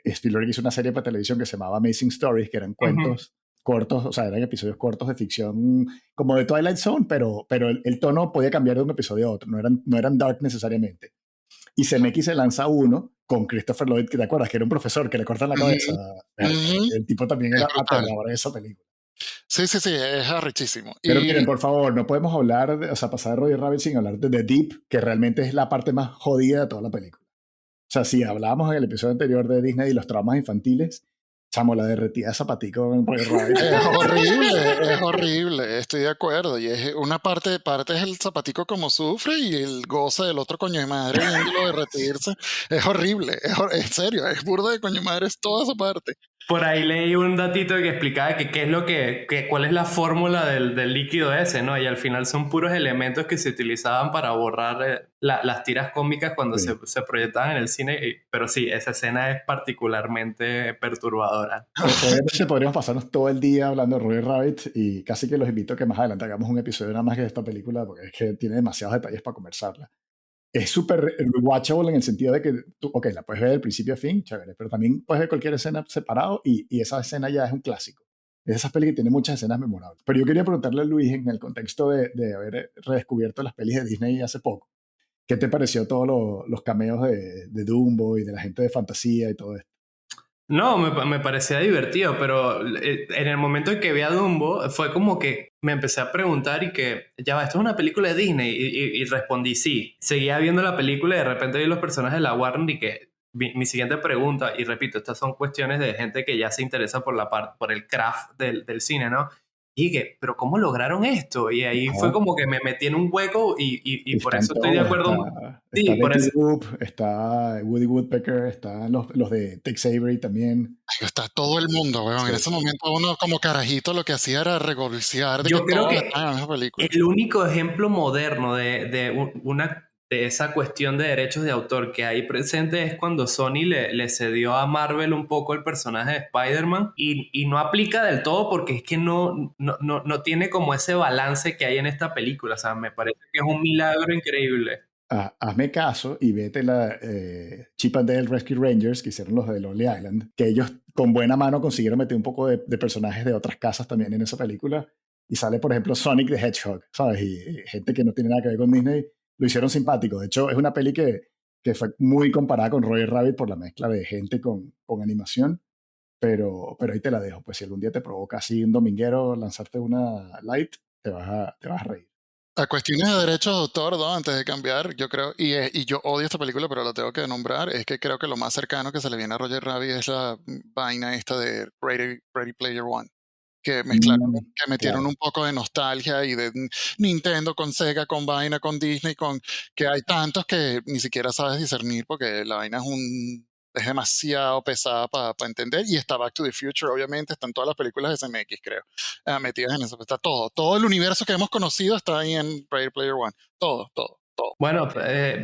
Spielberg hizo una serie para televisión que se llamaba Amazing Stories, que eran Ujú. cuentos cortos, o sea, eran episodios cortos de ficción, como de Twilight Zone, pero el tono podía cambiar de un episodio a otro, no eran dark necesariamente. Y CMX se lanza uno con Christopher Lloyd, que te acuerdas que era un profesor que le cortan la cabeza. ujú, ujú, El tipo también es era brutal. aterrador en esa película. Sí, sí, sí, es arrechísimo. Pero Y miren, por favor, no podemos hablar, o sea, pasar de Roger Rabbit sin hablar de The Deep, que realmente es la parte más jodida de toda la película. O sea, si hablábamos en el episodio anterior de Disney y los traumas infantiles, chamo, la derretida de zapatico en Roger Rabbit. es horrible, estoy de acuerdo. Y es una parte es el zapatico como sufre y el goce del otro coño de madre viéndolo derretirse. Es horrible, es serio, es burda de coño de madre, es toda esa parte. Por ahí leí un datito que explicaba que qué es lo cuál es la fórmula del líquido ese, ¿no? Y al final son puros elementos que se utilizaban para borrar las tiras cómicas cuando Sí. se proyectaban en el cine. Pero sí, esa escena es particularmente perturbadora. Obviamente podríamos pasarnos todo el día hablando de Roger Rabbit y casi que los invito a que más adelante hagamos un episodio nada más que de esta película porque es que tiene demasiados detalles para conversarla. Es súper rewatchable en el sentido de que tú, ok, la puedes ver del principio a fin, chévere, pero también puedes ver cualquier escena separado y esa escena ya es un clásico. Es de esas pelis que tiene muchas escenas memorables. Pero yo quería preguntarle a Luis en el contexto de haber redescubierto las pelis de Disney hace poco. ¿Qué te pareció todos los cameos de Dumbo y de la gente de fantasía y todo esto? No, me parecía divertido, pero en el momento en que vi a Dumbo fue como que me empecé a preguntar y que, ya va, esto es una película de Disney y respondí sí. Seguía viendo la película y de repente vi los personajes de la Warner y que mi siguiente pregunta, y repito, estas son cuestiones de gente que ya se interesa por por el craft del cine, ¿no? Y que, pero ¿cómo lograron esto? Y ahí fue Ajá. como que me metí en un hueco y por Están eso estoy de todos, acuerdo. está Sí, por Betty eso. Boop, está Woody Woodpecker, están los de Tex Avery también. Está todo el mundo, weón. En Sí, ese sí. momento uno como carajito lo que hacía era regocijar de que Yo creo todos que estaban en la misma película. el único ejemplo moderno de esa cuestión de derechos de autor que hay presente es cuando Sony le cedió a Marvel un poco el personaje de Spider-Man y no aplica del todo porque es que no tiene como ese balance que hay en esta película. O sea, me parece que es un milagro increíble. Hazme caso y vete la Chip and Dale Rescue Rangers que hicieron los de Lonely Island, que ellos con buena mano consiguieron meter un poco de personajes de otras casas también en esa película. y sale, por ejemplo, Sonic the Hedgehog, ¿sabes? Y gente que no tiene nada que ver con Disney lo hicieron simpático. De hecho, es una peli que fue muy comparada con Roger Rabbit por la mezcla de gente con animación, pero ahí te la dejo. Pues si algún día te provoca así un dominguero lanzarte una light, te vas a reír. A cuestiones de derechos de autor, ¿no? Antes de cambiar, yo creo, y yo odio esta película, pero la tengo que nombrar, es que creo que lo más cercano que se le viene a Roger Rabbit es la vaina esta de Ready Player One, que mezclaron, Mm, que metieron claro. un poco de nostalgia y de Nintendo con Sega, con vaina, con Disney, que hay tantos que ni siquiera sabes discernir porque la vaina es demasiado pesada para entender, y está Back to the Future, obviamente, están todas las películas de SMX, creo, metidas en eso, está todo el universo que hemos conocido está ahí en Ready Player One, todo. Bueno,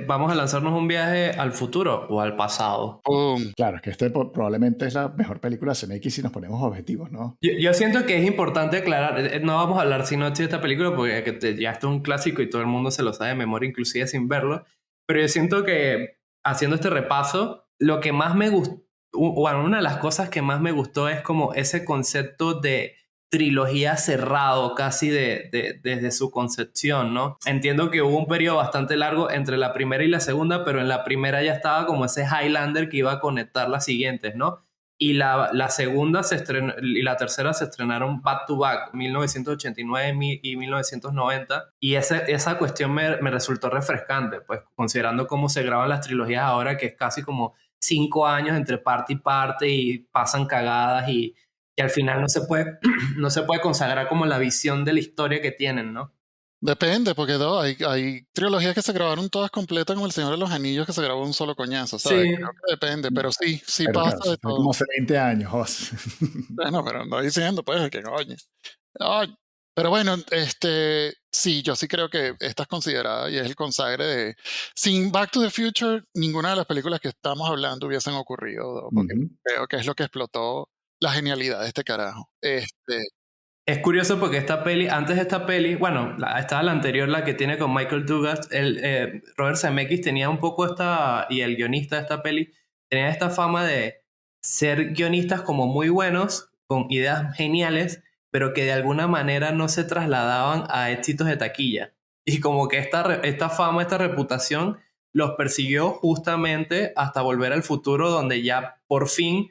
vamos a lanzarnos un viaje al futuro o al pasado. Boom. Claro, es que probablemente es la mejor película de CMX si nos ponemos objetivos, ¿no? Yo siento que es importante aclarar, no vamos a hablar sino de esta película porque ya esto es un clásico y todo el mundo se lo sabe de memoria, inclusive sin verlo, pero yo siento que haciendo este repaso, lo que más me gustó, bueno, una de las cosas que más me gustó es como ese concepto de trilogía cerrado casi desde su concepción, ¿no? Entiendo que hubo un periodo bastante largo entre la primera y la segunda, pero en la primera ya estaba como ese Highlander que iba a conectar las siguientes, ¿no? Y la segunda se estrenó, y la tercera se estrenaron back to back, 1989 y 1990. Y esa cuestión me resultó refrescante, pues considerando cómo se graban las trilogías ahora, que es casi como 5 años entre parte y parte y pasan cagadas y al final no se puede, no se puede consagrar como la visión de la historia que tienen, ¿no? Depende, porque no, hay trilogías que se grabaron todas completas, como El Señor de los Anillos, que se grabó un solo coñazo, ¿sabes? Sí, Creo que depende, pero sí Pero claro, pasa eso de fue como todo. hace 20 años, Jos. Bueno, pero no diciendo, pues, que coño. Ay, pero bueno, sí, yo sí creo que esta es considerada y es el consagre de. Sin Back to the Future, ninguna de las películas que estamos hablando hubiesen ocurrido, ¿no? Porque Ujú. creo que es lo que explotó la genialidad de este carajo. es curioso porque esta peli, antes de esta peli, bueno, estaba la anterior, la que tiene con Michael Douglas, Robert Zemeckis tenía un poco y el guionista de esta peli, tenía esta fama de ser guionistas como muy buenos, con ideas geniales, pero que de alguna manera no se trasladaban a éxitos de taquilla. Y como que esta fama, esta reputación, los persiguió justamente hasta Volver al Futuro, donde ya por fin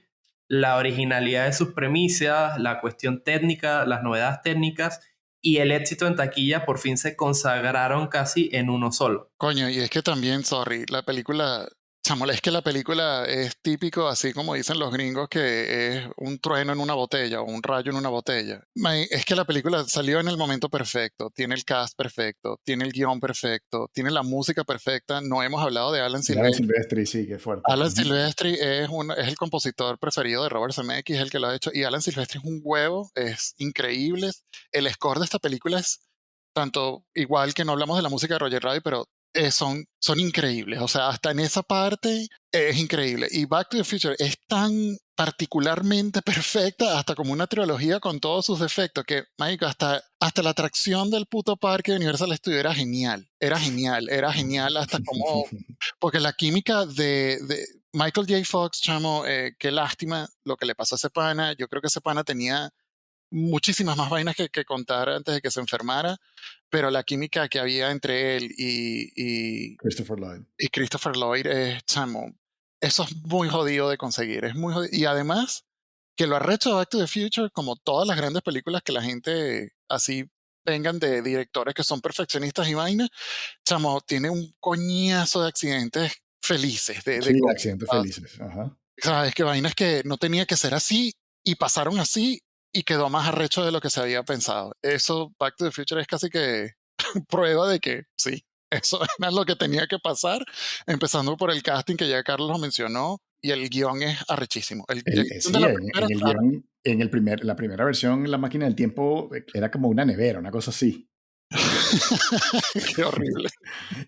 la originalidad de sus premisas, la cuestión técnica, las novedades técnicas y el éxito en taquilla por fin se consagraron casi en uno solo. Coño, y es que también, sorry, la película, chamo, es que la película es típico, así como dicen los gringos, que es un trueno en una botella o un rayo en una botella. Es que la película salió en el momento perfecto, tiene el cast perfecto, tiene el guión perfecto, tiene la música perfecta. No hemos hablado de Alan Y Alan Silvestri. Silvestri, sí, qué fuerte. Alan Ujú. Silvestri es el compositor preferido de Robert Zemeckis, es el que lo ha hecho. Y Alan Silvestri es un huevo, es increíble. El score de esta película es tanto igual, que no hablamos de la música de Roger Rabbit, pero son increíbles. O sea, hasta en esa parte es increíble. Y Back to the Future es tan particularmente perfecta, hasta como una trilogía con todos sus defectos, que, marico, hasta la atracción del puto parque de Universal Studios era genial, hasta como, porque la química de Michael J. Fox, chamo, qué lástima lo que le pasó a ese pana. Yo creo que ese pana tenía muchísimas más vainas que contar antes de que se enfermara, pero la química que había entre él Christopher Lloyd. y Christopher Lloyd es, chamo, eso es muy jodido de conseguir, es muy jodido. Y además, que lo arrecho de Back to the Future, como todas las grandes películas que la gente así vengan de directores que son perfeccionistas y vainas, chamo, tiene un coñazo de accidentes felices, de Sí, cosas. accidentes felices. Ajá. ¿Sabes? Que vainas que no tenía que ser así y pasaron así y quedó más arrecho de lo que se había pensado. Eso, Back to the Future es casi que prueba de que sí, eso era lo que tenía que pasar, empezando por el casting que ya Carlos lo mencionó, y el guión es arrechísimo. El guión de Sí, la en primera el está guión, la primera versión, La máquina del tiempo era como una nevera, una cosa así. qué horrible.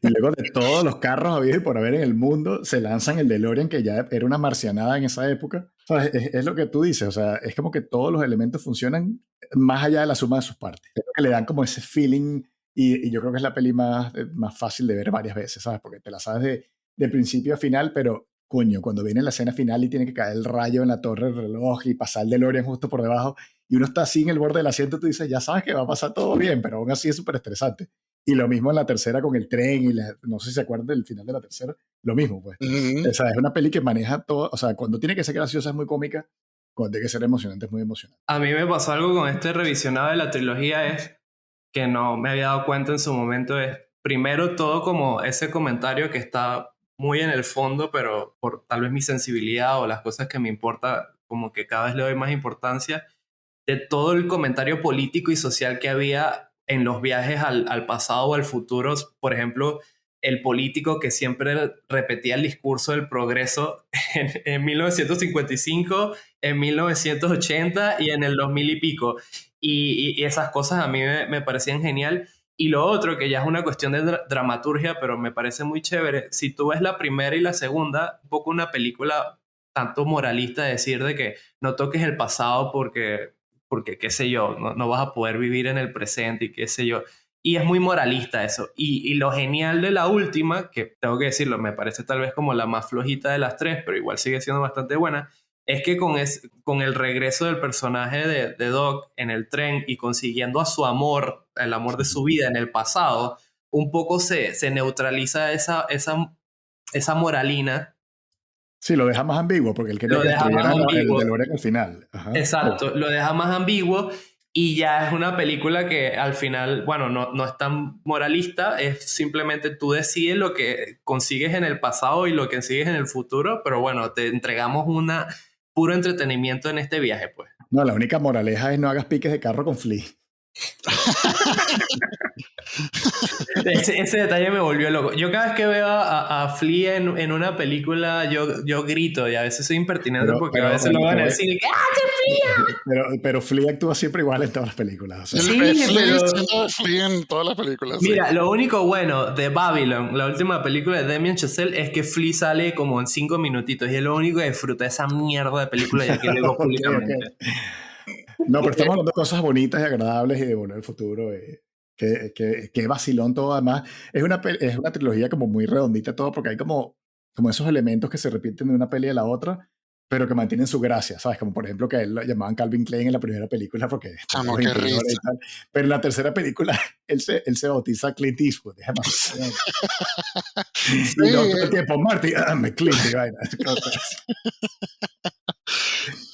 Y luego de todos los carros habidos y por haber en el mundo, se lanzan el DeLorean, que ya era una marcianada en esa época. ¿Sabes? Es lo que tú dices, o sea, es como que todos los elementos funcionan más allá de la suma de sus partes. Creo que le dan como ese feeling y yo creo que es la peli más fácil de ver varias veces, ¿sabes? Porque te la sabes de principio a final, pero coño, cuando viene la escena final y tiene que caer el rayo en la torre del reloj y pasar el DeLorean justo por debajo y uno está así en el borde del asiento, tú dices, ya sabes que va a pasar todo bien, pero aún así es súper estresante. Y lo mismo en la tercera con el tren, no sé si se acuerdan del final de la tercera, lo mismo, pues. O sea, es una peli que maneja todo, o sea, cuando tiene que ser graciosa es muy cómica, cuando tiene que ser emocionante es muy emocionante. A mí me pasó algo con este revisionado de la trilogía, es que no me había dado cuenta en su momento, es primero todo como ese comentario que está muy en el fondo, pero por tal vez mi sensibilidad o las cosas que me importa, como que cada vez le doy más importancia, de todo el comentario político y social que había en los viajes al pasado o al futuro. Por ejemplo, el político que siempre repetía el discurso del progreso en 1955, en 1980 y en el 2000 y pico. Y esas cosas a mí me parecían genial. Y lo otro, que ya es una cuestión de dramaturgia, pero me parece muy chévere, si tú ves la primera y la segunda, un poco una película tanto moralista, decir de que no toques el pasado porque qué sé yo, no vas a poder vivir en el presente y qué sé yo. Y es muy moralista eso. Y lo genial de la última, que tengo que decirlo, me parece tal vez como la más flojita de las tres, pero igual sigue siendo bastante buena, es que con el regreso del personaje de Doc en el tren y consiguiendo a su amor, el amor de su vida en el pasado, un poco se neutraliza esa moralina. Sí, lo deja más ambiguo, porque él quería Lo que deja más destruyeran el ambiguo. DeLorean al final. Ajá. Exacto, lo deja más ambiguo y ya es una película que al final, bueno, no es tan moralista, es simplemente tú decides lo que consigues en el pasado y lo que consigues en el futuro, pero bueno, te entregamos una puro entretenimiento en este viaje, pues. No, la única moraleja es no hagas piques de carro con Flea. Ese detalle me volvió loco. Yo cada vez que veo a Flea en una película, yo grito y a veces soy impertinente porque a veces lo veo en el cine. Pero Flea actúa siempre igual en todas las películas. O sea. Sí, Flea pero... siendo Flea en todas las películas. Mira, Sí. lo único bueno de Babylon, la última película de Damien Chazelle, es que Flea sale como en 5 minutitos y es lo único que disfruta de esa mierda de película y aquí lo digo públicamente. No, pero estamos hablando de cosas bonitas y agradables y de Volver al Futuro. Que vacilón todo. Además, es una trilogía como muy redondita todo porque hay como esos elementos que se repiten de una peli a la otra, pero que mantienen su gracia, ¿sabes? Como por ejemplo que a él lo llamaban Calvin Klein en la primera película porque Chamo, qué risa. y tal. Pero en la tercera película él se bautiza Clint Eastwood. Es demasiado. Sí, Y no todo el tiempo, Marty, me Clint y vaina.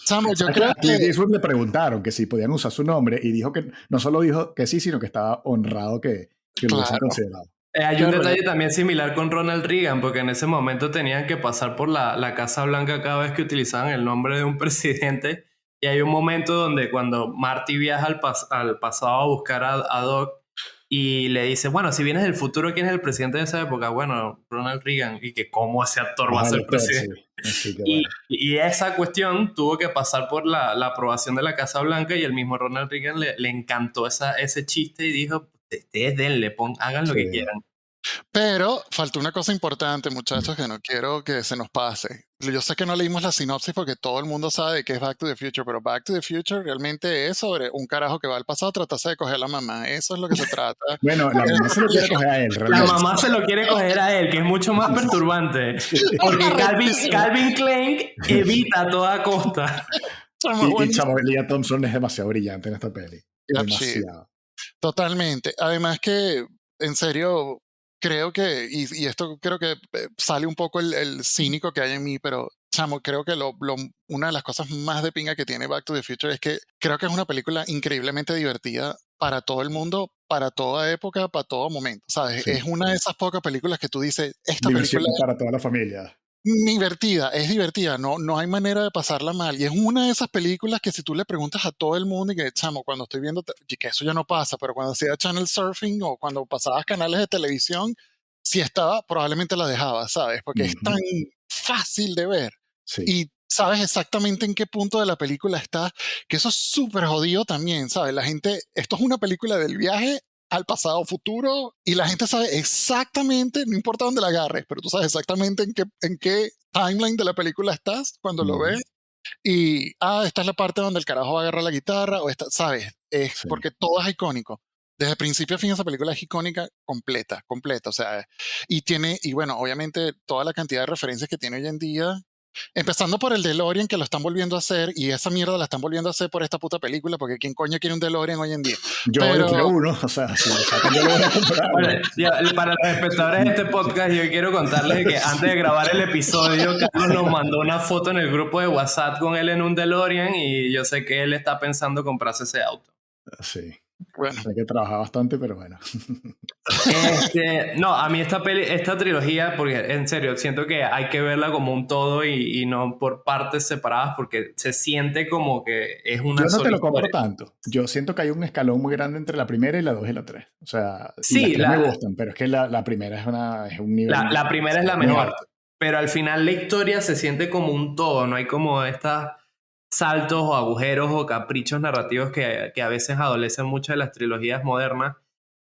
chamo, yo A creo Clint que... Eastwood le preguntaron que si podían usar su nombre y dijo que no solo dijo que sí, sino que estaba honrado que lo hubiesen Claro. considerado. Hay un Qué detalle también similar con Ronald Reagan, porque en ese momento tenían que pasar por la Casa Blanca cada vez que utilizaban el nombre de un presidente. Y hay un momento donde cuando Marty viaja al pasado a buscar a Doc y le dice, bueno, si vienes del futuro, ¿quién es el presidente de esa época? Bueno, Ronald Reagan. Y que cómo ese actor va a Ajá, ser el actor, sí. presidente. Así que Y, bueno. y esa cuestión tuvo que pasar por la aprobación de la Casa Blanca y el mismo Ronald Reagan le encantó ese chiste y dijo, ustedes denle, hagan lo Sí. que quieran. Pero faltó una cosa importante, muchachos, que no quiero que se nos pase. Yo sé que no leímos la sinopsis porque todo el mundo sabe de qué es Back to the Future, pero Back to the Future realmente es sobre un carajo que va al pasado a tratarse de coger a la mamá. Eso es lo que se trata. Bueno, la mamá se lo quiere coger a él, La realmente. mamá se lo quiere coger a él, que es mucho más perturbante. Porque Calvin Klein evita a toda costa. Y chamo, Lea Thompson es demasiado brillante en esta peli. Demasiado. Totalmente. Además que, en serio, creo que, y esto creo que sale un poco el cínico que hay en mí, pero chamo, creo que una de las cosas más de pinga que tiene Back to the Future es que creo que es una película increíblemente divertida para todo el mundo, para toda época, para todo momento, ¿sabes? Sí. Es una de esas pocas películas que tú dices, esta Diversión película para toda la familia. es divertida, no hay manera de pasarla mal. Y es una de esas películas que si tú le preguntas a todo el mundo y que, chamo, cuando estoy viendo, y que eso ya no pasa, pero cuando hacía channel surfing o cuando pasabas canales de televisión, si estaba, probablemente la dejaba, ¿sabes? Porque es tan fácil de ver. Sí. Y sabes exactamente en qué punto de la película está, que eso es súper jodido también, ¿sabes? La gente, esto es una película del viaje al pasado futuro y la gente sabe exactamente, no importa dónde la agarres, pero tú sabes exactamente en qué timeline de la película estás cuando lo ves. Y, esta es la parte donde el carajo va a agarrar la guitarra, o esta, ¿sabes? Es Sí. porque todo es icónico. Desde principio a fin esa película es icónica completa, o sea, y bueno, obviamente toda la cantidad de referencias que tiene hoy en día, Empezando por el DeLorean que lo están volviendo a hacer y esa mierda la están volviendo a hacer por esta puta película porque ¿quién coño quiere un DeLorean hoy en día? Yo quiero uno, o sea, si lo sacan yo lo voy a comprar. Bueno, para los espectadores de este podcast, yo quiero contarles que antes de grabar el episodio, Carlos nos mandó una foto en el grupo de WhatsApp con él en un DeLorean y yo sé que él está pensando comprarse ese auto. Sí. Bueno. Hay que trabajar bastante, pero bueno. No, a mí esta trilogía, porque en serio, siento que hay que verla como un todo y no por partes separadas, porque se siente como que es una Yo no sola te lo compro historia. tanto. Yo siento que hay un escalón muy grande entre la primera y la 2 y la 3. O sea, y Sí, las 3 me gustan, pero es que la primera es un nivel la primera es la muy mejor, alto. pero al final la historia se siente como un todo, no hay como estos saltos o agujeros o caprichos narrativos que a veces adolecen mucho de las trilogías modernas.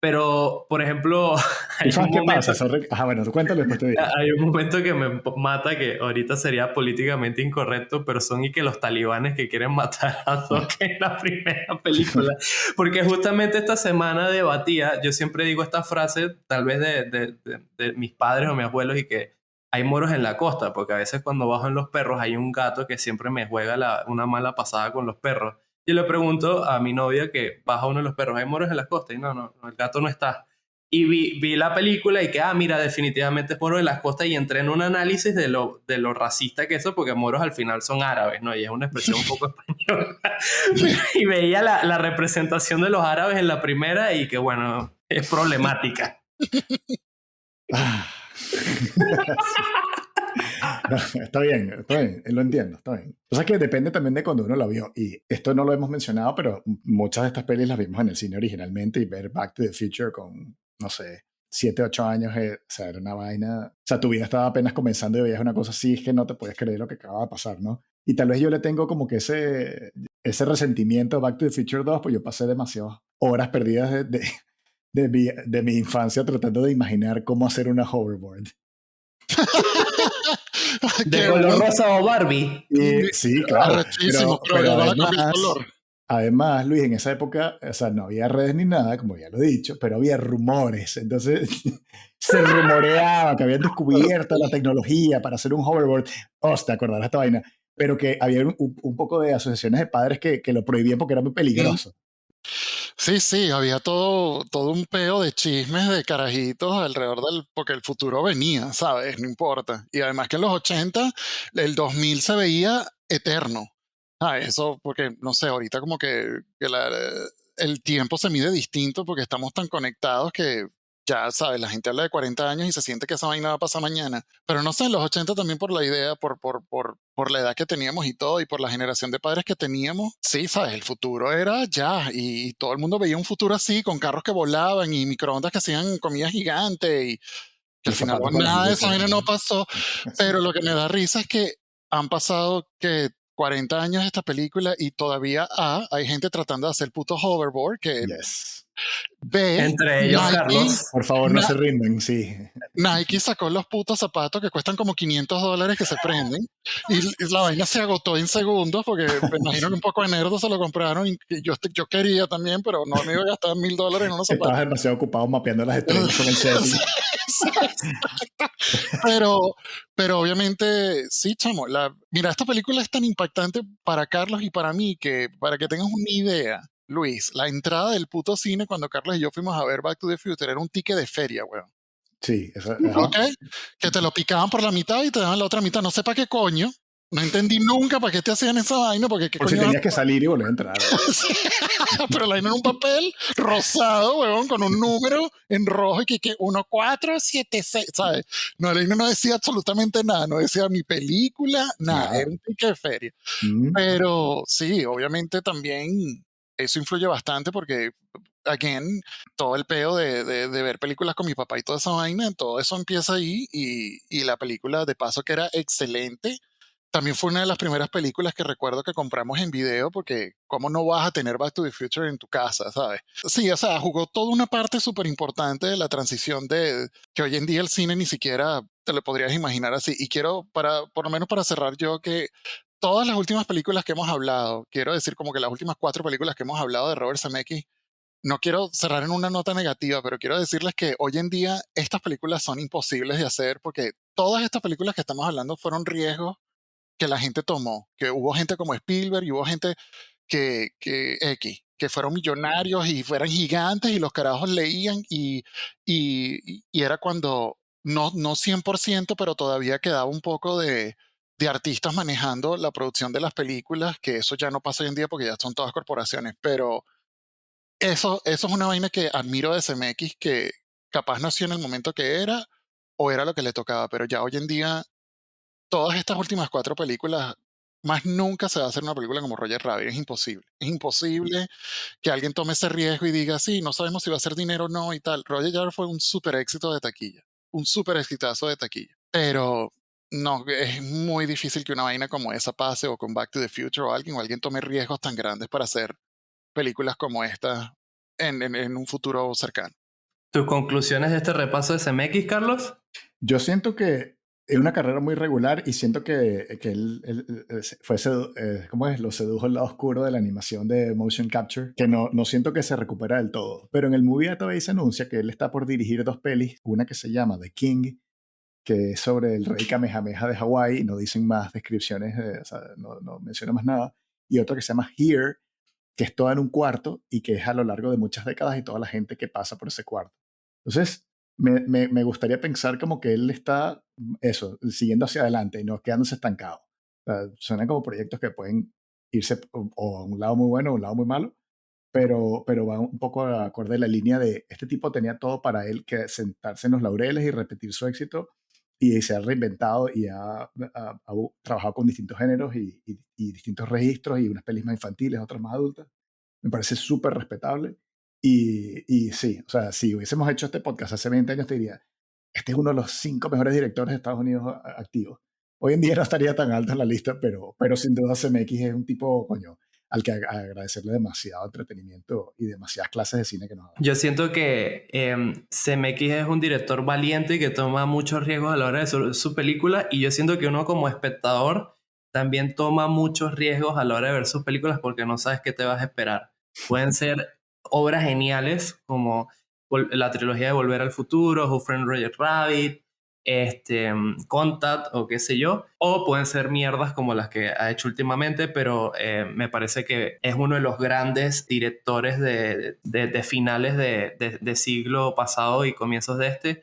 Pero, por ejemplo, ¿Tú sabes qué pasa? Bueno, tú cuéntalo después te digo. hay un momento que me mata, que ahorita sería políticamente incorrecto, pero son y que los talibanes que quieren matar a Doc en la primera película. Porque justamente esta semana debatía, yo siempre digo esta frase, tal vez de mis padres o mis abuelos, y que hay moros en la costa, porque a veces cuando bajan los perros hay un gato que siempre me juega una mala pasada con los perros. Yo le pregunto a mi novia que baja uno de los perros, ¿hay moros en la costa? Y no, el gato no está. Y vi la película y que, mira, definitivamente es moro de las costas y entré en un análisis de lo racista que eso, porque moros al final son árabes, ¿no? Y es una expresión un poco española. Y veía la representación de los árabes en la primera y que, bueno, es problemática. No, está bien, lo entiendo, está bien. O sea que depende también de cuando uno la vio. Y esto no lo hemos mencionado, pero muchas de estas pelis las vimos en el cine originalmente y ver Back to the Future con, no sé, 7, 8 años, o sea, era una vaina. O sea, tu vida estaba apenas comenzando y veías una cosa así, es que no te podías creer lo que acaba de pasar, ¿no? Y tal vez yo le tengo como que ese resentimiento a Back to the Future 2, pues yo pasé demasiadas horas perdidas de mi infancia tratando de imaginar cómo hacer una hoverboard. ¿De color rosa o Barbie? Sí, claro. Pero además, Luis, en esa época, o sea, no había redes ni nada, como ya lo he dicho, pero había rumores. Entonces, se rumoreaba que habían descubierto la tecnología para hacer un hoverboard. Te acordarás de esta vaina. Pero que había un poco de asociaciones de padres que lo prohibían porque era muy peligroso. Sí, había todo un peo de chismes de carajitos alrededor porque el futuro venía, ¿sabes? No importa. Y además que en los 80, el 2000 se veía eterno. Eso, porque, no sé, ahorita como que el tiempo se mide distinto porque estamos tan conectados que ya, ¿sabes? La gente habla de 40 años y se siente que esa vaina va a pasar mañana. Pero no sé, en los 80 también por la idea, por la edad que teníamos y todo, y por la generación de padres que teníamos, sí, ¿sabes? El futuro era ya, y todo el mundo veía un futuro así, con carros que volaban y microondas que hacían comida gigante, y que al final nada de esa vaina no pasó. Pero lo que me da risa es que han pasado que 40 años de esta película y todavía hay gente tratando de hacer puto hoverboard que entre ellos Nike, Carlos. Por favor, no se rinden, sí. Nike sacó los putos zapatos que cuestan como $500 que se prenden y la vaina se agotó en segundos porque me imagino que un poco de nerdos se lo compraron y yo quería también, pero no me iba a gastar $1,000 en unos zapatos. Estabas demasiado ocupado mapeando las estrellas con el setting. Pero obviamente, sí, chamo. Mira, esta película es tan impactante para Carlos y para mí que, para que tengas una idea, Luis, la entrada del puto cine cuando Carlos y yo fuimos a ver Back to the Future era un ticket de feria, weón. Sí, eso. ¿Ok? Que te lo picaban por la mitad y te daban la otra mitad. No sé para qué coño. No entendí nunca para qué te hacían esa vaina. Porque por si tenías que salir y volver a entrar. Pero la vaina en un papel rosado, weón, con un número en rojo y que 1476, ¿sabes? No, la vaina no decía absolutamente nada. No decía mi película, nada. Era un ticket de feria. Pero sí, obviamente también eso influye bastante porque, again, todo el peo de ver películas con mi papá y toda esa vaina, todo eso empieza ahí y la película de paso que era excelente. También fue una de las primeras películas que recuerdo que compramos en video porque ¿cómo no vas a tener Back to the Future en tu casa, sabes? Sí, o sea, jugó toda una parte súper importante de la transición de que hoy en día el cine ni siquiera te lo podrías imaginar así. Y quiero, por lo menos para cerrar yo, que todas las últimas películas que hemos hablado, quiero decir como que las últimas 4 películas que hemos hablado de Robert Zemeckis, no quiero cerrar en una nota negativa, pero quiero decirles que hoy en día estas películas son imposibles de hacer porque todas estas películas que estamos hablando fueron riesgos que la gente tomó, que hubo gente como Spielberg y hubo gente que fueron millonarios y fueran gigantes y los carajos leían y era cuando, no 100%, pero todavía quedaba un poco de artistas manejando la producción de las películas, que eso ya no pasa hoy en día porque ya son todas corporaciones, pero eso es una vaina que admiro de CMX, que capaz nació en el momento que era o era lo que le tocaba, pero ya hoy en día todas estas últimas 4 películas, más nunca se va a hacer una película como Roger Rabbit, es imposible. Es imposible que alguien tome ese riesgo y diga: "Sí, no sabemos si va a ser dinero o no y tal". Roger Rabbit fue un súper éxito de taquilla, un súper exitazo de taquilla, pero no, es muy difícil que una vaina como esa pase, o con Back to the Future o alguien tome riesgos tan grandes para hacer películas como esta en un futuro cercano. ¿Tus conclusiones de este repaso de CMX, Carlos? Yo siento que es una carrera muy regular y siento que fue ¿cómo es? Lo sedujo el lado oscuro de la animación de motion capture, que no siento que se recupera del todo. Pero en el movie database se anuncia que él está por dirigir 2 pelis, una que se llama The King, que es sobre el rey Kamehameha de Hawái, y no dicen más descripciones, o sea, no menciona más nada, y otra que se llama Here, que es toda en un cuarto y que es a lo largo de muchas décadas y toda la gente que pasa por ese cuarto. Entonces, me gustaría pensar como que él está, eso, siguiendo hacia adelante y no quedándose estancado. O sea, suenan como proyectos que pueden irse o a un lado muy bueno o a un lado muy malo, pero va un poco acorde a la línea de este tipo tenía todo para él que sentarse en los laureles y repetir su éxito, y se ha reinventado y ha trabajado con distintos géneros y distintos registros, y unas pelis más infantiles, otras más adultas. Me parece súper respetable. Y sí, o sea, si hubiésemos hecho este podcast hace 20 años, te diría, este es uno de los 5 mejores directores de Estados Unidos activos. Hoy en día no estaría tan alto en la lista, pero sin duda CMX es un tipo, coño, al que agradecerle demasiado entretenimiento y demasiadas clases de cine que nos ha dado. Yo siento que CMX es un director valiente y que toma muchos riesgos a la hora de su película, y yo siento que uno como espectador también toma muchos riesgos a la hora de ver sus películas porque no sabes qué te vas a esperar. Pueden ser obras geniales como la trilogía de Volver al Futuro, Who Framed Roger Rabbit, Contact o qué sé yo, o pueden ser mierdas como las que ha hecho últimamente, pero me parece que es uno de los grandes directores de finales de siglo pasado y comienzos de este,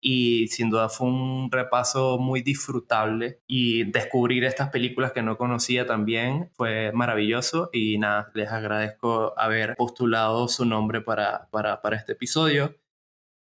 y sin duda fue un repaso muy disfrutable, y descubrir estas películas que no conocía también fue maravilloso. Y nada, les agradezco haber postulado su nombre para este episodio.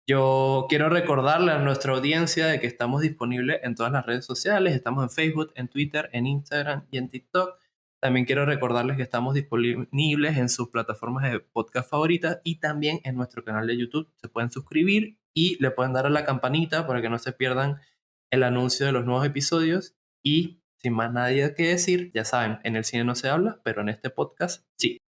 Yo quiero recordarle a nuestra audiencia de que estamos disponibles en todas las redes sociales. Estamos en Facebook, en Twitter, en Instagram y en TikTok. También quiero recordarles que estamos disponibles en sus plataformas de podcast favoritas y también en nuestro canal de YouTube. Se pueden suscribir y le pueden dar a la campanita para que no se pierdan el anuncio de los nuevos episodios. Y sin más nadie que decir, ya saben, en el cine no se habla, pero en este podcast sí.